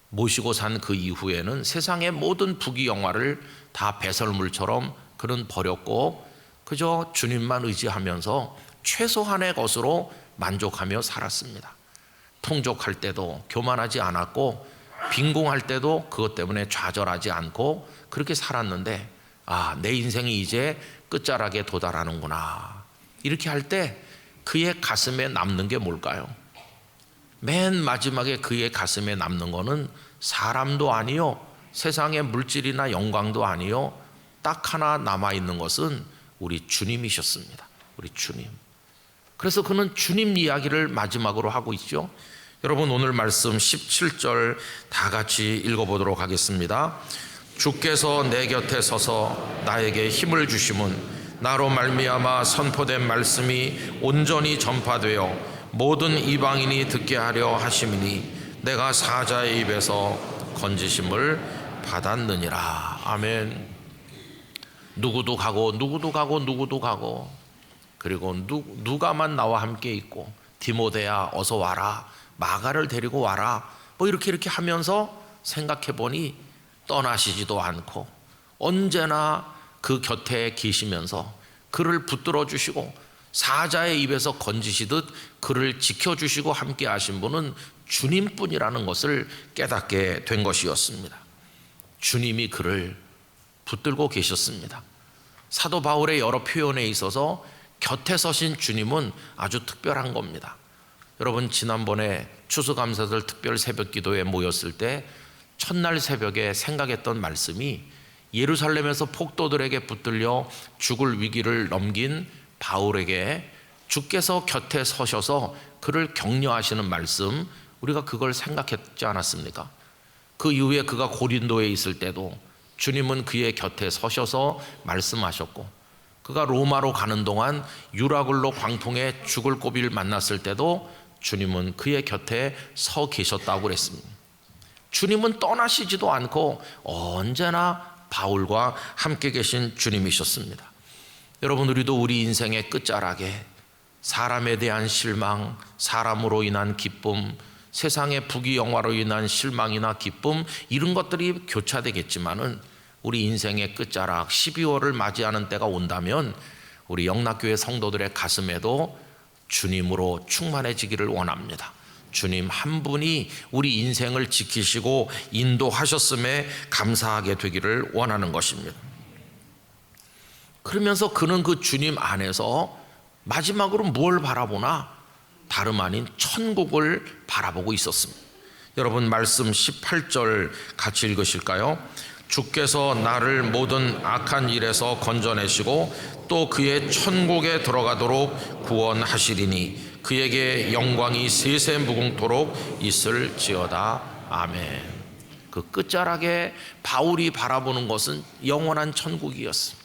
모시고 산 그 이후에는 세상의 모든 부귀영화를 다 배설물처럼 그는 버렸고 그저 주님만 의지하면서 최소한의 것으로 만족하며 살았습니다. 풍족할 때도 교만하지 않았고 빈궁할 때도 그것 때문에 좌절하지 않고 그렇게 살았는데 내 인생이 이제 끝자락에 도달하는구나. 이렇게 할 때 그의 가슴에 남는 게 뭘까요? 맨 마지막에 그의 가슴에 남는 거는 사람도 아니요 세상의 물질이나 영광도 아니요 딱 하나 남아있는 것은 우리 주님이셨습니다. 우리 주님. 그래서 그는 주님 이야기를 마지막으로 하고 있죠. 여러분 오늘 말씀 17절 다 같이 읽어보도록 하겠습니다. 주께서 내 곁에 서서 나에게 힘을 주심은 나로 말미암아 선포된 말씀이 온전히 전파되어 모든 이방인이 듣게 하려 하심이니 내가 사자의 입에서 건지심을 받았느니라. 아멘. 누구도 가고 그리고 누가만 나와 함께 있고 디모데야 어서 와라, 마가를 데리고 와라, 뭐 이렇게 하면서 생각해 보니 떠나시지도 않고 언제나 그 곁에 계시면서 그를 붙들어 주시고 사자의 입에서 건지시듯 그를 지켜주시고 함께 하신 분은 주님뿐이라는 것을 깨닫게 된 것이었습니다. 주님이 그를 붙들고 계셨습니다. 사도 바울의 여러 표현에 있어서 곁에 서신 주님은 아주 특별한 겁니다. 여러분 지난번에 추수감사절 특별 새벽 기도에 모였을 때 첫날 새벽에 생각했던 말씀이 예루살렘에서 폭도들에게 붙들려 죽을 위기를 넘긴 바울에게 주께서 곁에 서셔서 그를 격려하시는 말씀, 우리가 그걸 생각했지 않았습니까? 그 이후에 그가 고린도에 있을 때도 주님은 그의 곁에 서셔서 말씀하셨고, 그가 로마로 가는 동안 유라굴로 광통에 죽을 고비를 만났을 때도 주님은 그의 곁에 서 계셨다고 그랬습니다. 주님은 떠나시지도 않고 언제나 바울과 함께 계신 주님이셨습니다. 여러분 우리도 우리 인생의 끝자락에 사람에 대한 실망, 사람으로 인한 기쁨, 세상의 부귀영화로 인한 실망이나 기쁨, 이런 것들이 교차되겠지만은 우리 인생의 끝자락 12월을 맞이하는 때가 온다면 우리 영락교회 성도들의 가슴에도 주님으로 충만해지기를 원합니다. 주님 한 분이 우리 인생을 지키시고 인도하셨음에 감사하게 되기를 원하는 것입니다. 그러면서 그는 그 주님 안에서 마지막으로 뭘 바라보나? 다름 아닌 천국을 바라보고 있었습니다. 여러분 말씀 18절 같이 읽으실까요? 주께서 나를 모든 악한 일에서 건져내시고 또 그의 천국에 들어가도록 구원하시리니 그에게 영광이 세세 무궁토록 있을지어다. 아멘. 그 끝자락에 바울이 바라보는 것은 영원한 천국이었습니다.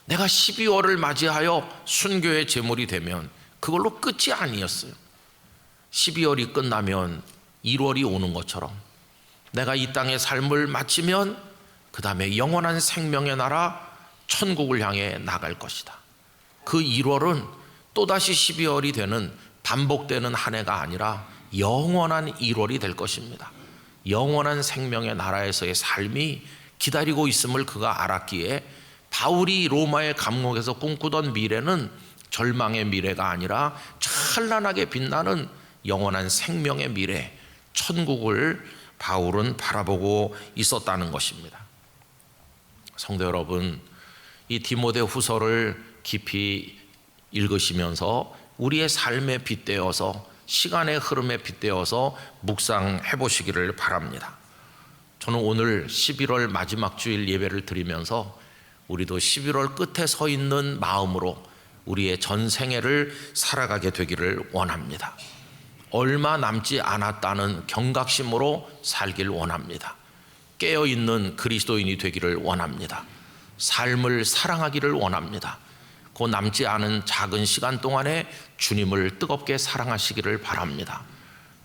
내가 12월을 맞이하여 순교의 제물이 되면 그걸로 끝이 아니었어요. 12월이 끝나면 1월이 오는 것처럼 내가 이 땅의 삶을 마치면 그 다음에 영원한 생명의 나라 천국을 향해 나갈 것이다. 그 1월은 또다시 12월이 되는 반복되는 한 해가 아니라 영원한 1월이 될 것입니다. 영원한 생명의 나라에서의 삶이 기다리고 있음을 그가 알았기에 바울이 로마의 감옥에서 꿈꾸던 미래는 절망의 미래가 아니라 찬란하게 빛나는 영원한 생명의 미래, 천국을 바울은 바라보고 있었다는 것입니다. 성도 여러분, 이 디모데 후서를 깊이 읽으시면서 우리의 삶에 빗대어서 시간의 흐름에 빗대어서 묵상해 보시기를 바랍니다. 저는 오늘 11월 마지막 주일 예배를 드리면서 우리도 11월 끝에 서 있는 마음으로 우리의 전생애를 살아가게 되기를 원합니다. 얼마 남지 않았다는 경각심으로 살길 원합니다. 깨어있는 그리스도인이 되기를 원합니다. 삶을 사랑하기를 원합니다. 그 남지 않은 작은 시간 동안에 주님을 뜨겁게 사랑하시기를 바랍니다.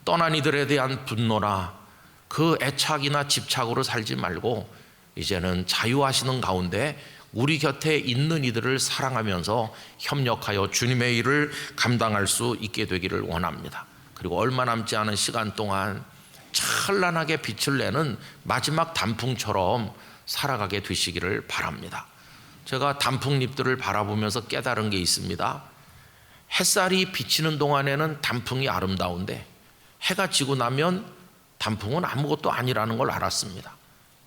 떠난 이들에 대한 분노나 그 애착이나 집착으로 살지 말고 이제는 자유하시는 가운데 우리 곁에 있는 이들을 사랑하면서 협력하여 주님의 일을 감당할 수 있게 되기를 원합니다. 그리고 얼마 남지 않은 시간 동안 찬란하게 빛을 내는 마지막 단풍처럼 살아가게 되시기를 바랍니다. 제가 단풍잎들을 바라보면서 깨달은 게 있습니다. 햇살이 비치는 동안에는 단풍이 아름다운데 해가 지고 나면 단풍은 아무것도 아니라는 걸 알았습니다.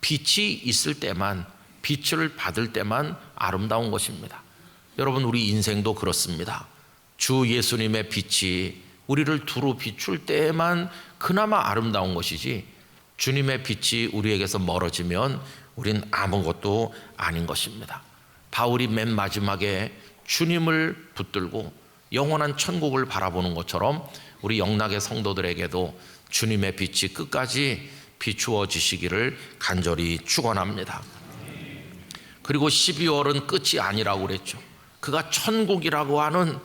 빛이 있을 때만, 빛을 받을 때만 아름다운 것입니다. 여러분 우리 인생도 그렇습니다. 주 예수님의 빛이 우리를 두루 비출 때에만 그나마 아름다운 것이지 주님의 빛이 우리에게서 멀어지면 우린 아무것도 아닌 것입니다. 바울이 맨 마지막에 주님을 붙들고 영원한 천국을 바라보는 것처럼 우리 영락의 성도들에게도 주님의 빛이 끝까지 비추어지시기를 간절히 축원합니다. 그리고 12월은 끝이 아니라고 그랬죠. 그가 천국이라고 하는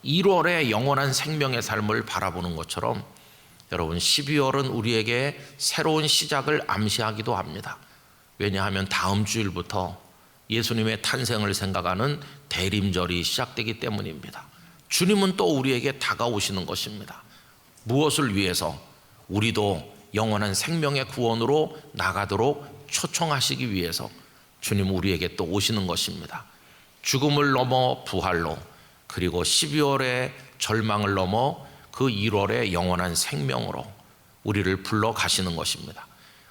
1월의 영원한 생명의 삶을 바라보는 것처럼 여러분 12월은 우리에게 새로운 시작을 암시하기도 합니다. 왜냐하면 다음 주일부터 예수님의 탄생을 생각하는 대림절이 시작되기 때문입니다. 주님은 또 우리에게 다가오시는 것입니다. 무엇을 위해서? 우리도 영원한 생명의 구원으로 나가도록 초청하시기 위해서 주님은 우리에게 또 오시는 것입니다. 죽음을 넘어 부활로, 그리고 12월의 절망을 넘어 그 1월의 영원한 생명으로 우리를 불러 가시는 것입니다.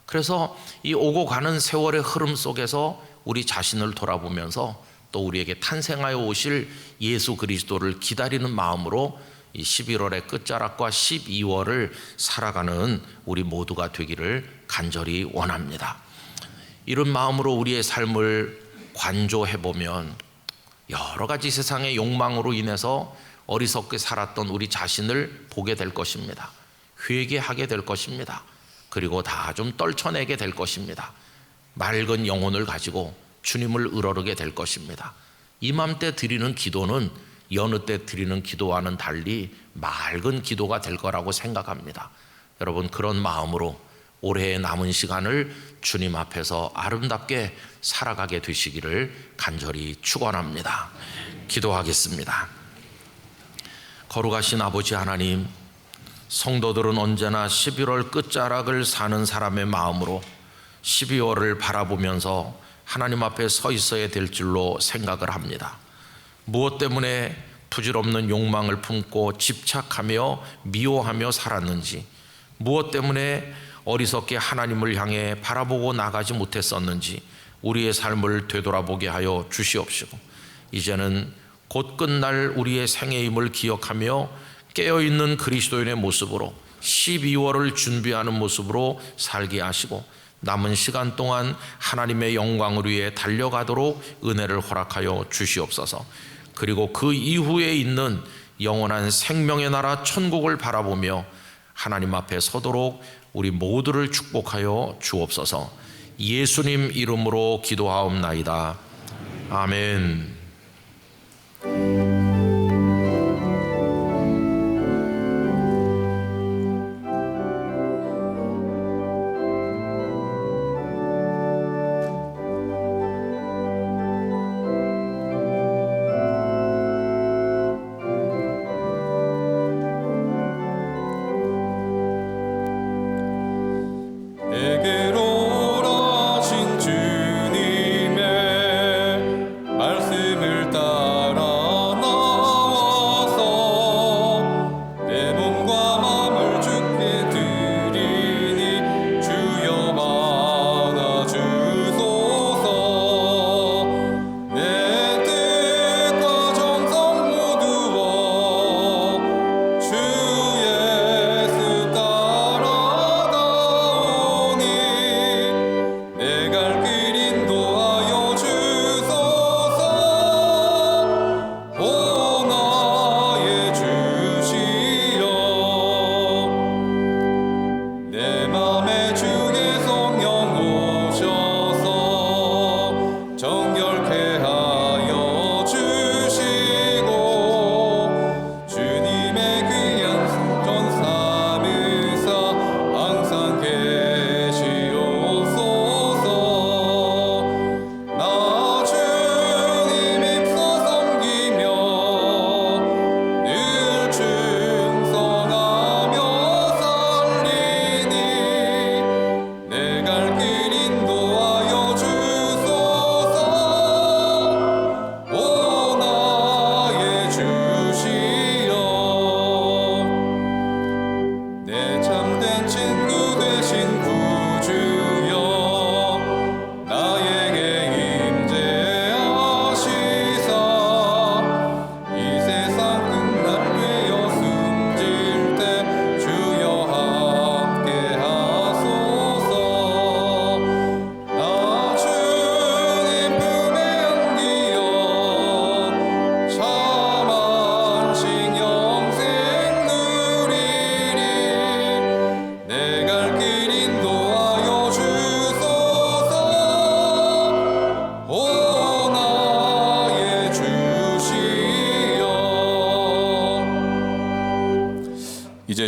그래서 이 오고 가는 세월의 흐름 속에서 우리 자신을 돌아보면서 또 우리에게 탄생하여 오실 예수 그리스도를 기다리는 마음으로 이 11월의 끝자락과 12월을 살아가는 우리 모두가 되기를 간절히 원합니다. 이런 마음으로 우리의 삶을 관조해 보면 여러 가지 세상의 욕망으로 인해서 어리석게 살았던 우리 자신을 보게 될 것입니다. 회개하게 될 것입니다. 그리고 다 좀 떨쳐내게 될 것입니다. 맑은 영혼을 가지고 주님을 우러르게 될 것입니다. 이맘때 드리는 기도는 여느 때 드리는 기도와는 달리 맑은 기도가 될 거라고 생각합니다. 여러분, 그런 마음으로 올해의 남은 시간을 주님 앞에서 아름답게 살아가게 되시기를 간절히 축원합니다. 기도하겠습니다. 거룩하신 아버지 하나님, 성도들은 언제나 11월 끝자락을 사는 사람의 마음으로 12월을 바라보면서 하나님 앞에 서 있어야 될 줄로 생각을 합니다. 무엇 때문에 부질없는 욕망을 품고 집착하며 미워하며 살았는지, 무엇 때문에 어리석게 하나님을 향해 바라보고 나가지 못했었는지 우리의 삶을 되돌아보게 하여 주시옵시고, 이제는 곧 끝날 우리의 생애임을 기억하며 깨어있는 그리스도인의 모습으로 12월을 준비하는 모습으로 살게 하시고, 남은 시간 동안 하나님의 영광을 위해 달려가도록 은혜를 허락하여 주시옵소서. 그리고 그 이후에 있는 영원한 생명의 나라 천국을 바라보며 하나님 앞에 서도록 우리 모두를 축복하여 주옵소서. 예수님 이름으로 기도하옵나이다. 아멘. 내게로 오라신 주님의 말씀을 따라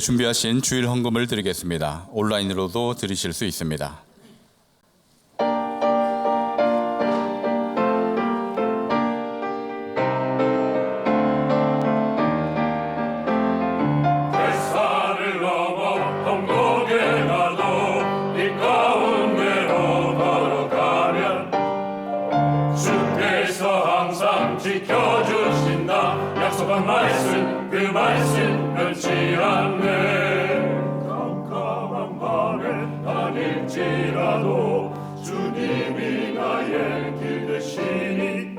이제 준비하신 주일 헌금을 드리겠습니다. 온라인으로도 드리실 수 있습니다. 뱃산을 넘어 험곡에 가도 이 가운데로 걸어가면 주께서 항상 지켜주신다. 약속한 말씀 그 말씀 변치 않네. 깜깜한 밤에 다닐지라도 주님이 나의 길 되시니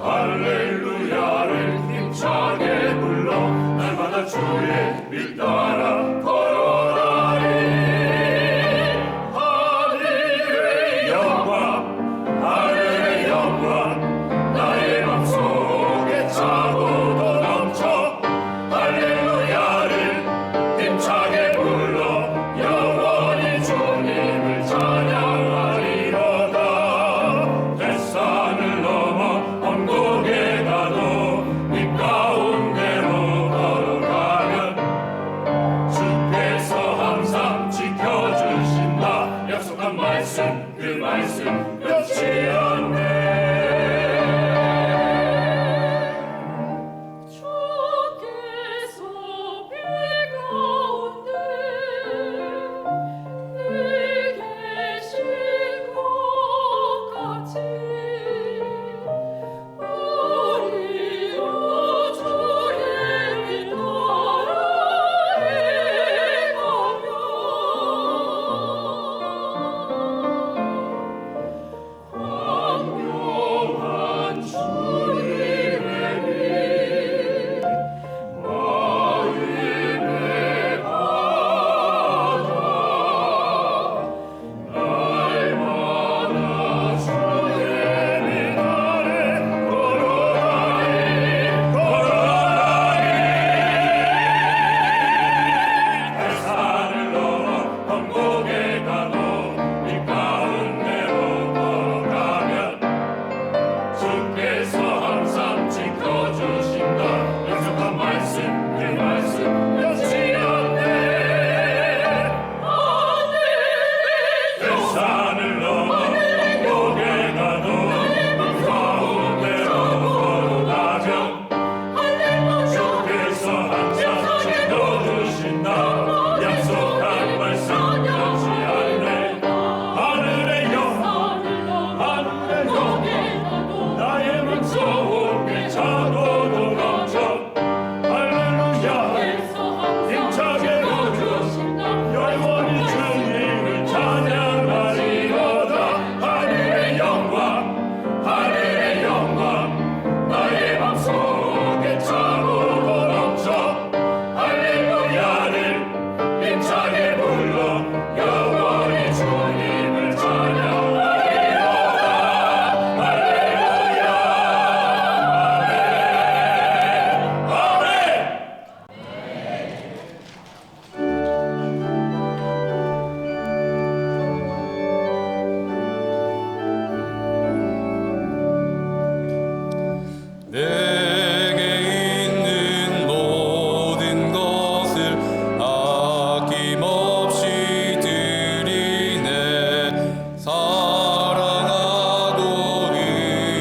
할렐루야를 힘차게 불러 날마다 주의 길 따라 걸어가리. 하늘의 영광 하늘의 영광 나의 맘속에 차고도 넘쳐 할렐루야를 힘차게 불러 영원히 주님을 찬양하리로다. 뱃산을 넘어 언곡에 가도 이 가운데로 걸어가면 주께서 항상 지켜주신다. 약속한 말씀 그 말씀 변치 않네. 주께서 비 가운데 늘 계신 것 같이 우리도 주의 길 따라 행하며 광명한 주님의 길 마음에 가자. 날마다 주의 길 아래 걸어가리 걸어가리. 뱃산을 넘어 언곡에 가도 이 가운데로 걸어가면 주께서 항상 지켜주신다. 약속한 말씀 그 말씀 변치 않네. 뱃산을 넘어 언곡에 가도 이 가운데로 걸어가면 주께서 항상 지켜주신다. 약속한 말씀 변치 않네. 하늘의 영광 하늘의 영광 나의 맘속에 차고도 넘쳐 할렐루야 힘차게 부르 영원히 주님을 찬양하리로다. 하늘의 영광 나의 맘속에 차고도 넘쳐 할렐루야를 힘차게 불러 영원히 주님을 찬양하리로다. 할렐루야 아멘 아멘. 내게 있는 모든 것을 아낌없이 드리네. 사랑하고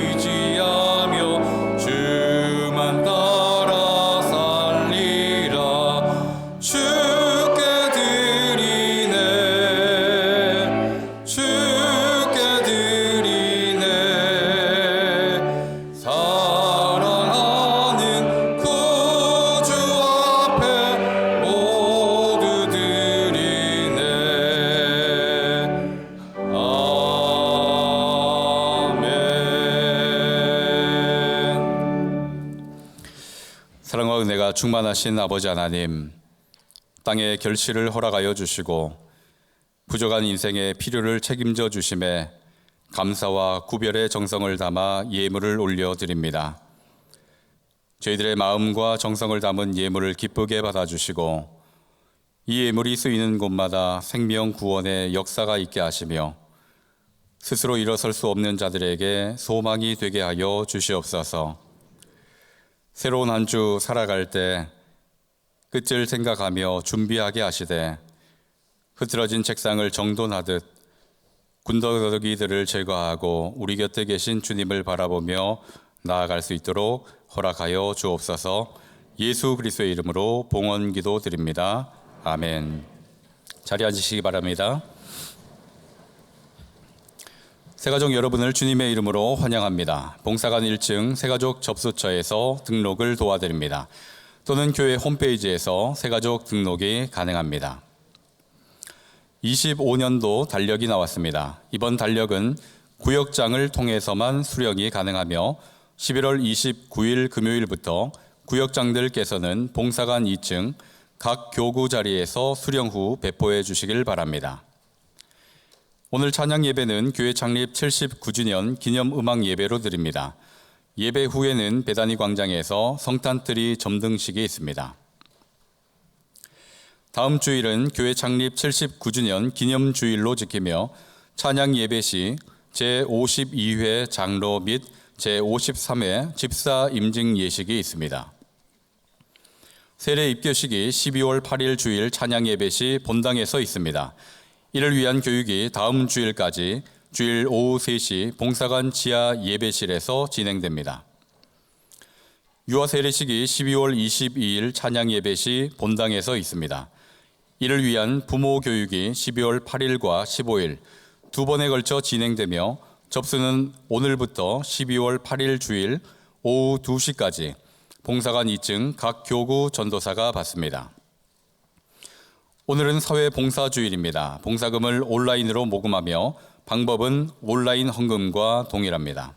의지하며 주만 따라 살리라. 주께 드리네 주께 드리네. 사랑하는 구주 앞에 모두 드리네. 아멘. 사랑과 은혜가 충만하신 아버지 하나님, 땅의 결실을 허락하여 주시고 부족한 인생의 필요를 책임져 주심에 감사와 구별의 정성을 담아 예물을 올려드립니다. 저희들의 마음과 정성을 담은 예물을 기쁘게 받아주시고 이 예물이 쓰이는 곳마다 생명 구원의 역사가 있게 하시며 스스로 일어설 수 없는 자들에게 소망이 되게 하여 주시옵소서. 새로운 한 주 살아갈 때 끝을 생각하며 준비하게 하시되 흐트러진 책상을 정돈하듯 군더더기들을 제거하고 우리 곁에 계신 주님을 바라보며 나아갈 수 있도록 허락하여 주옵소서. 예수 그리스도의 이름으로 봉헌기도 드립니다. 아멘. 자리 앉으시기 바랍니다. 새가족 여러분을 주님의 이름으로 환영합니다. 봉사관 1층 새가족 접수처에서 등록을 도와드립니다. 또는 교회 홈페이지에서 새가족 등록이 가능합니다. 25년도 달력이 나왔습니다. 이번 달력은 구역장을 통해서만 수령이 가능하며 11월 29일 금요일부터 구역장들께서는 봉사관 2층 각 교구 자리에서 수령 후 배포해 주시길 바랍니다. 오늘 찬양 예배는 교회 창립 79주년 기념 음악 예배로 드립니다. 예배 후에는 베다니 광장에서 성탄트리 점등식이 있습니다. 다음 주일은 교회 창립 79주년 기념 주일로 지키며 찬양 예배 시 제52회 장로 및 제53회 집사 임직 예식이 있습니다. 세례 입교식이 12월 8일 주일 찬양 예배 시 본당에서 있습니다. 이를 위한 교육이 다음 주일까지 주일 오후 3시 봉사관 지하 예배실에서 진행됩니다. 유아 세례식이 12월 22일 찬양 예배 시 본당에서 있습니다. 이를 위한 부모 교육이 12월 8일과 15일 두 번에 걸쳐 진행되며 접수는 오늘부터 12월 8일 주일 오후 2시까지 봉사관 2층 각 교구 전도사가 받습니다. 오늘은 사회봉사주일입니다. 봉사금을 온라인으로 모금하며 방법은 온라인 헌금과 동일합니다.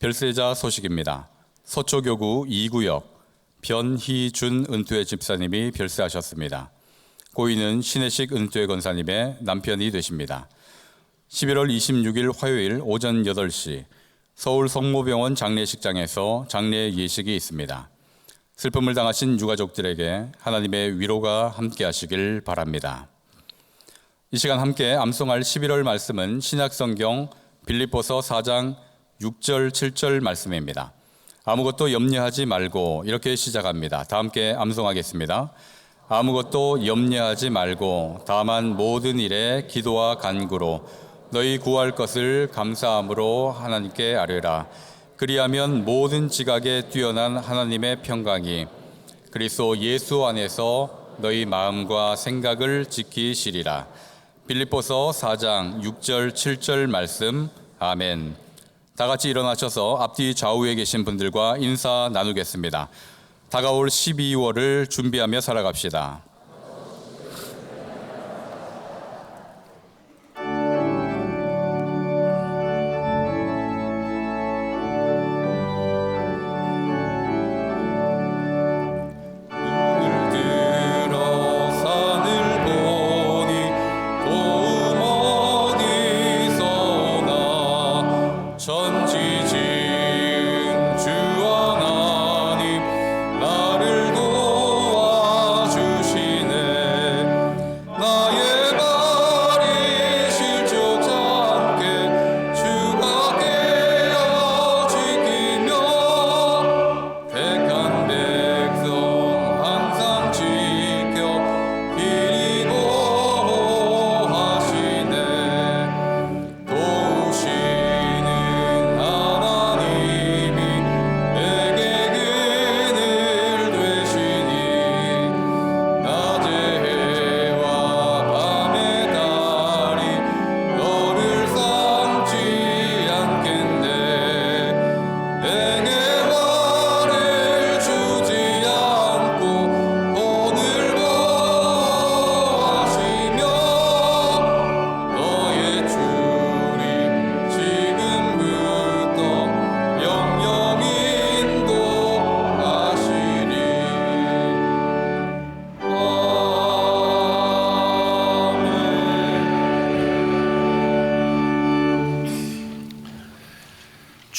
별세자 소식입니다. 서초교구 2구역 변희준 은퇴 집사님이 별세하셨습니다. 고인은 신혜식 은퇴 권사님의 남편이 되십니다. 11월 26일 화요일 오전 8시 서울 성모병원 장례식장에서 장례 예식이 있습니다. 슬픔을 당하신 유가족들에게 하나님의 위로가 함께 하시길 바랍니다. 이 시간 함께 암송할 11월 말씀은 신약성경 빌립보서 4장 6절 7절 말씀입니다. 아무것도 염려하지 말고 이렇게 시작합니다. 다 함께 암송하겠습니다. 아무것도 염려하지 말고 다만 모든 일에 기도와 간구로 너희 구할 것을 감사함으로 하나님께 아뢰라. 그리하면 모든 지각에 뛰어난 하나님의 평강이 그리스도 예수 안에서 너희 마음과 생각을 지키시리라. 빌립보서 4장 6절 7절 말씀. 아멘. 다 같이 일어나셔서 앞뒤 좌우에 계신 분들과 인사 나누겠습니다. 다가올 12월을 준비하며 살아갑시다.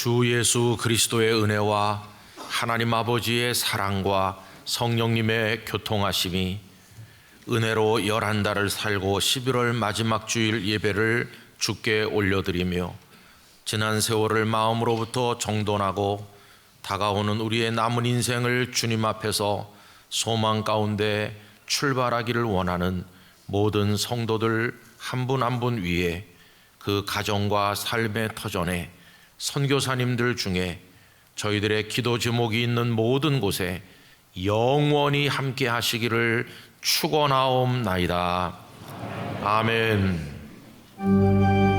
주 예수 그리스도의 은혜와 하나님 아버지의 사랑과 성령님의 교통하심이 은혜로 11달을 살고 11월 마지막 주일 예배를 주께 올려드리며 지난 세월을 마음으로부터 정돈하고 다가오는 우리의 남은 인생을 주님 앞에서 소망 가운데 출발하기를 원하는 모든 성도들 한 분 한 분 위에 그 가정과 삶의 터전에 선교사님들 중에 저희들의 기도 제목이 있는 모든 곳에 영원히 함께 하시기를 축원하옵나이다. 아멘.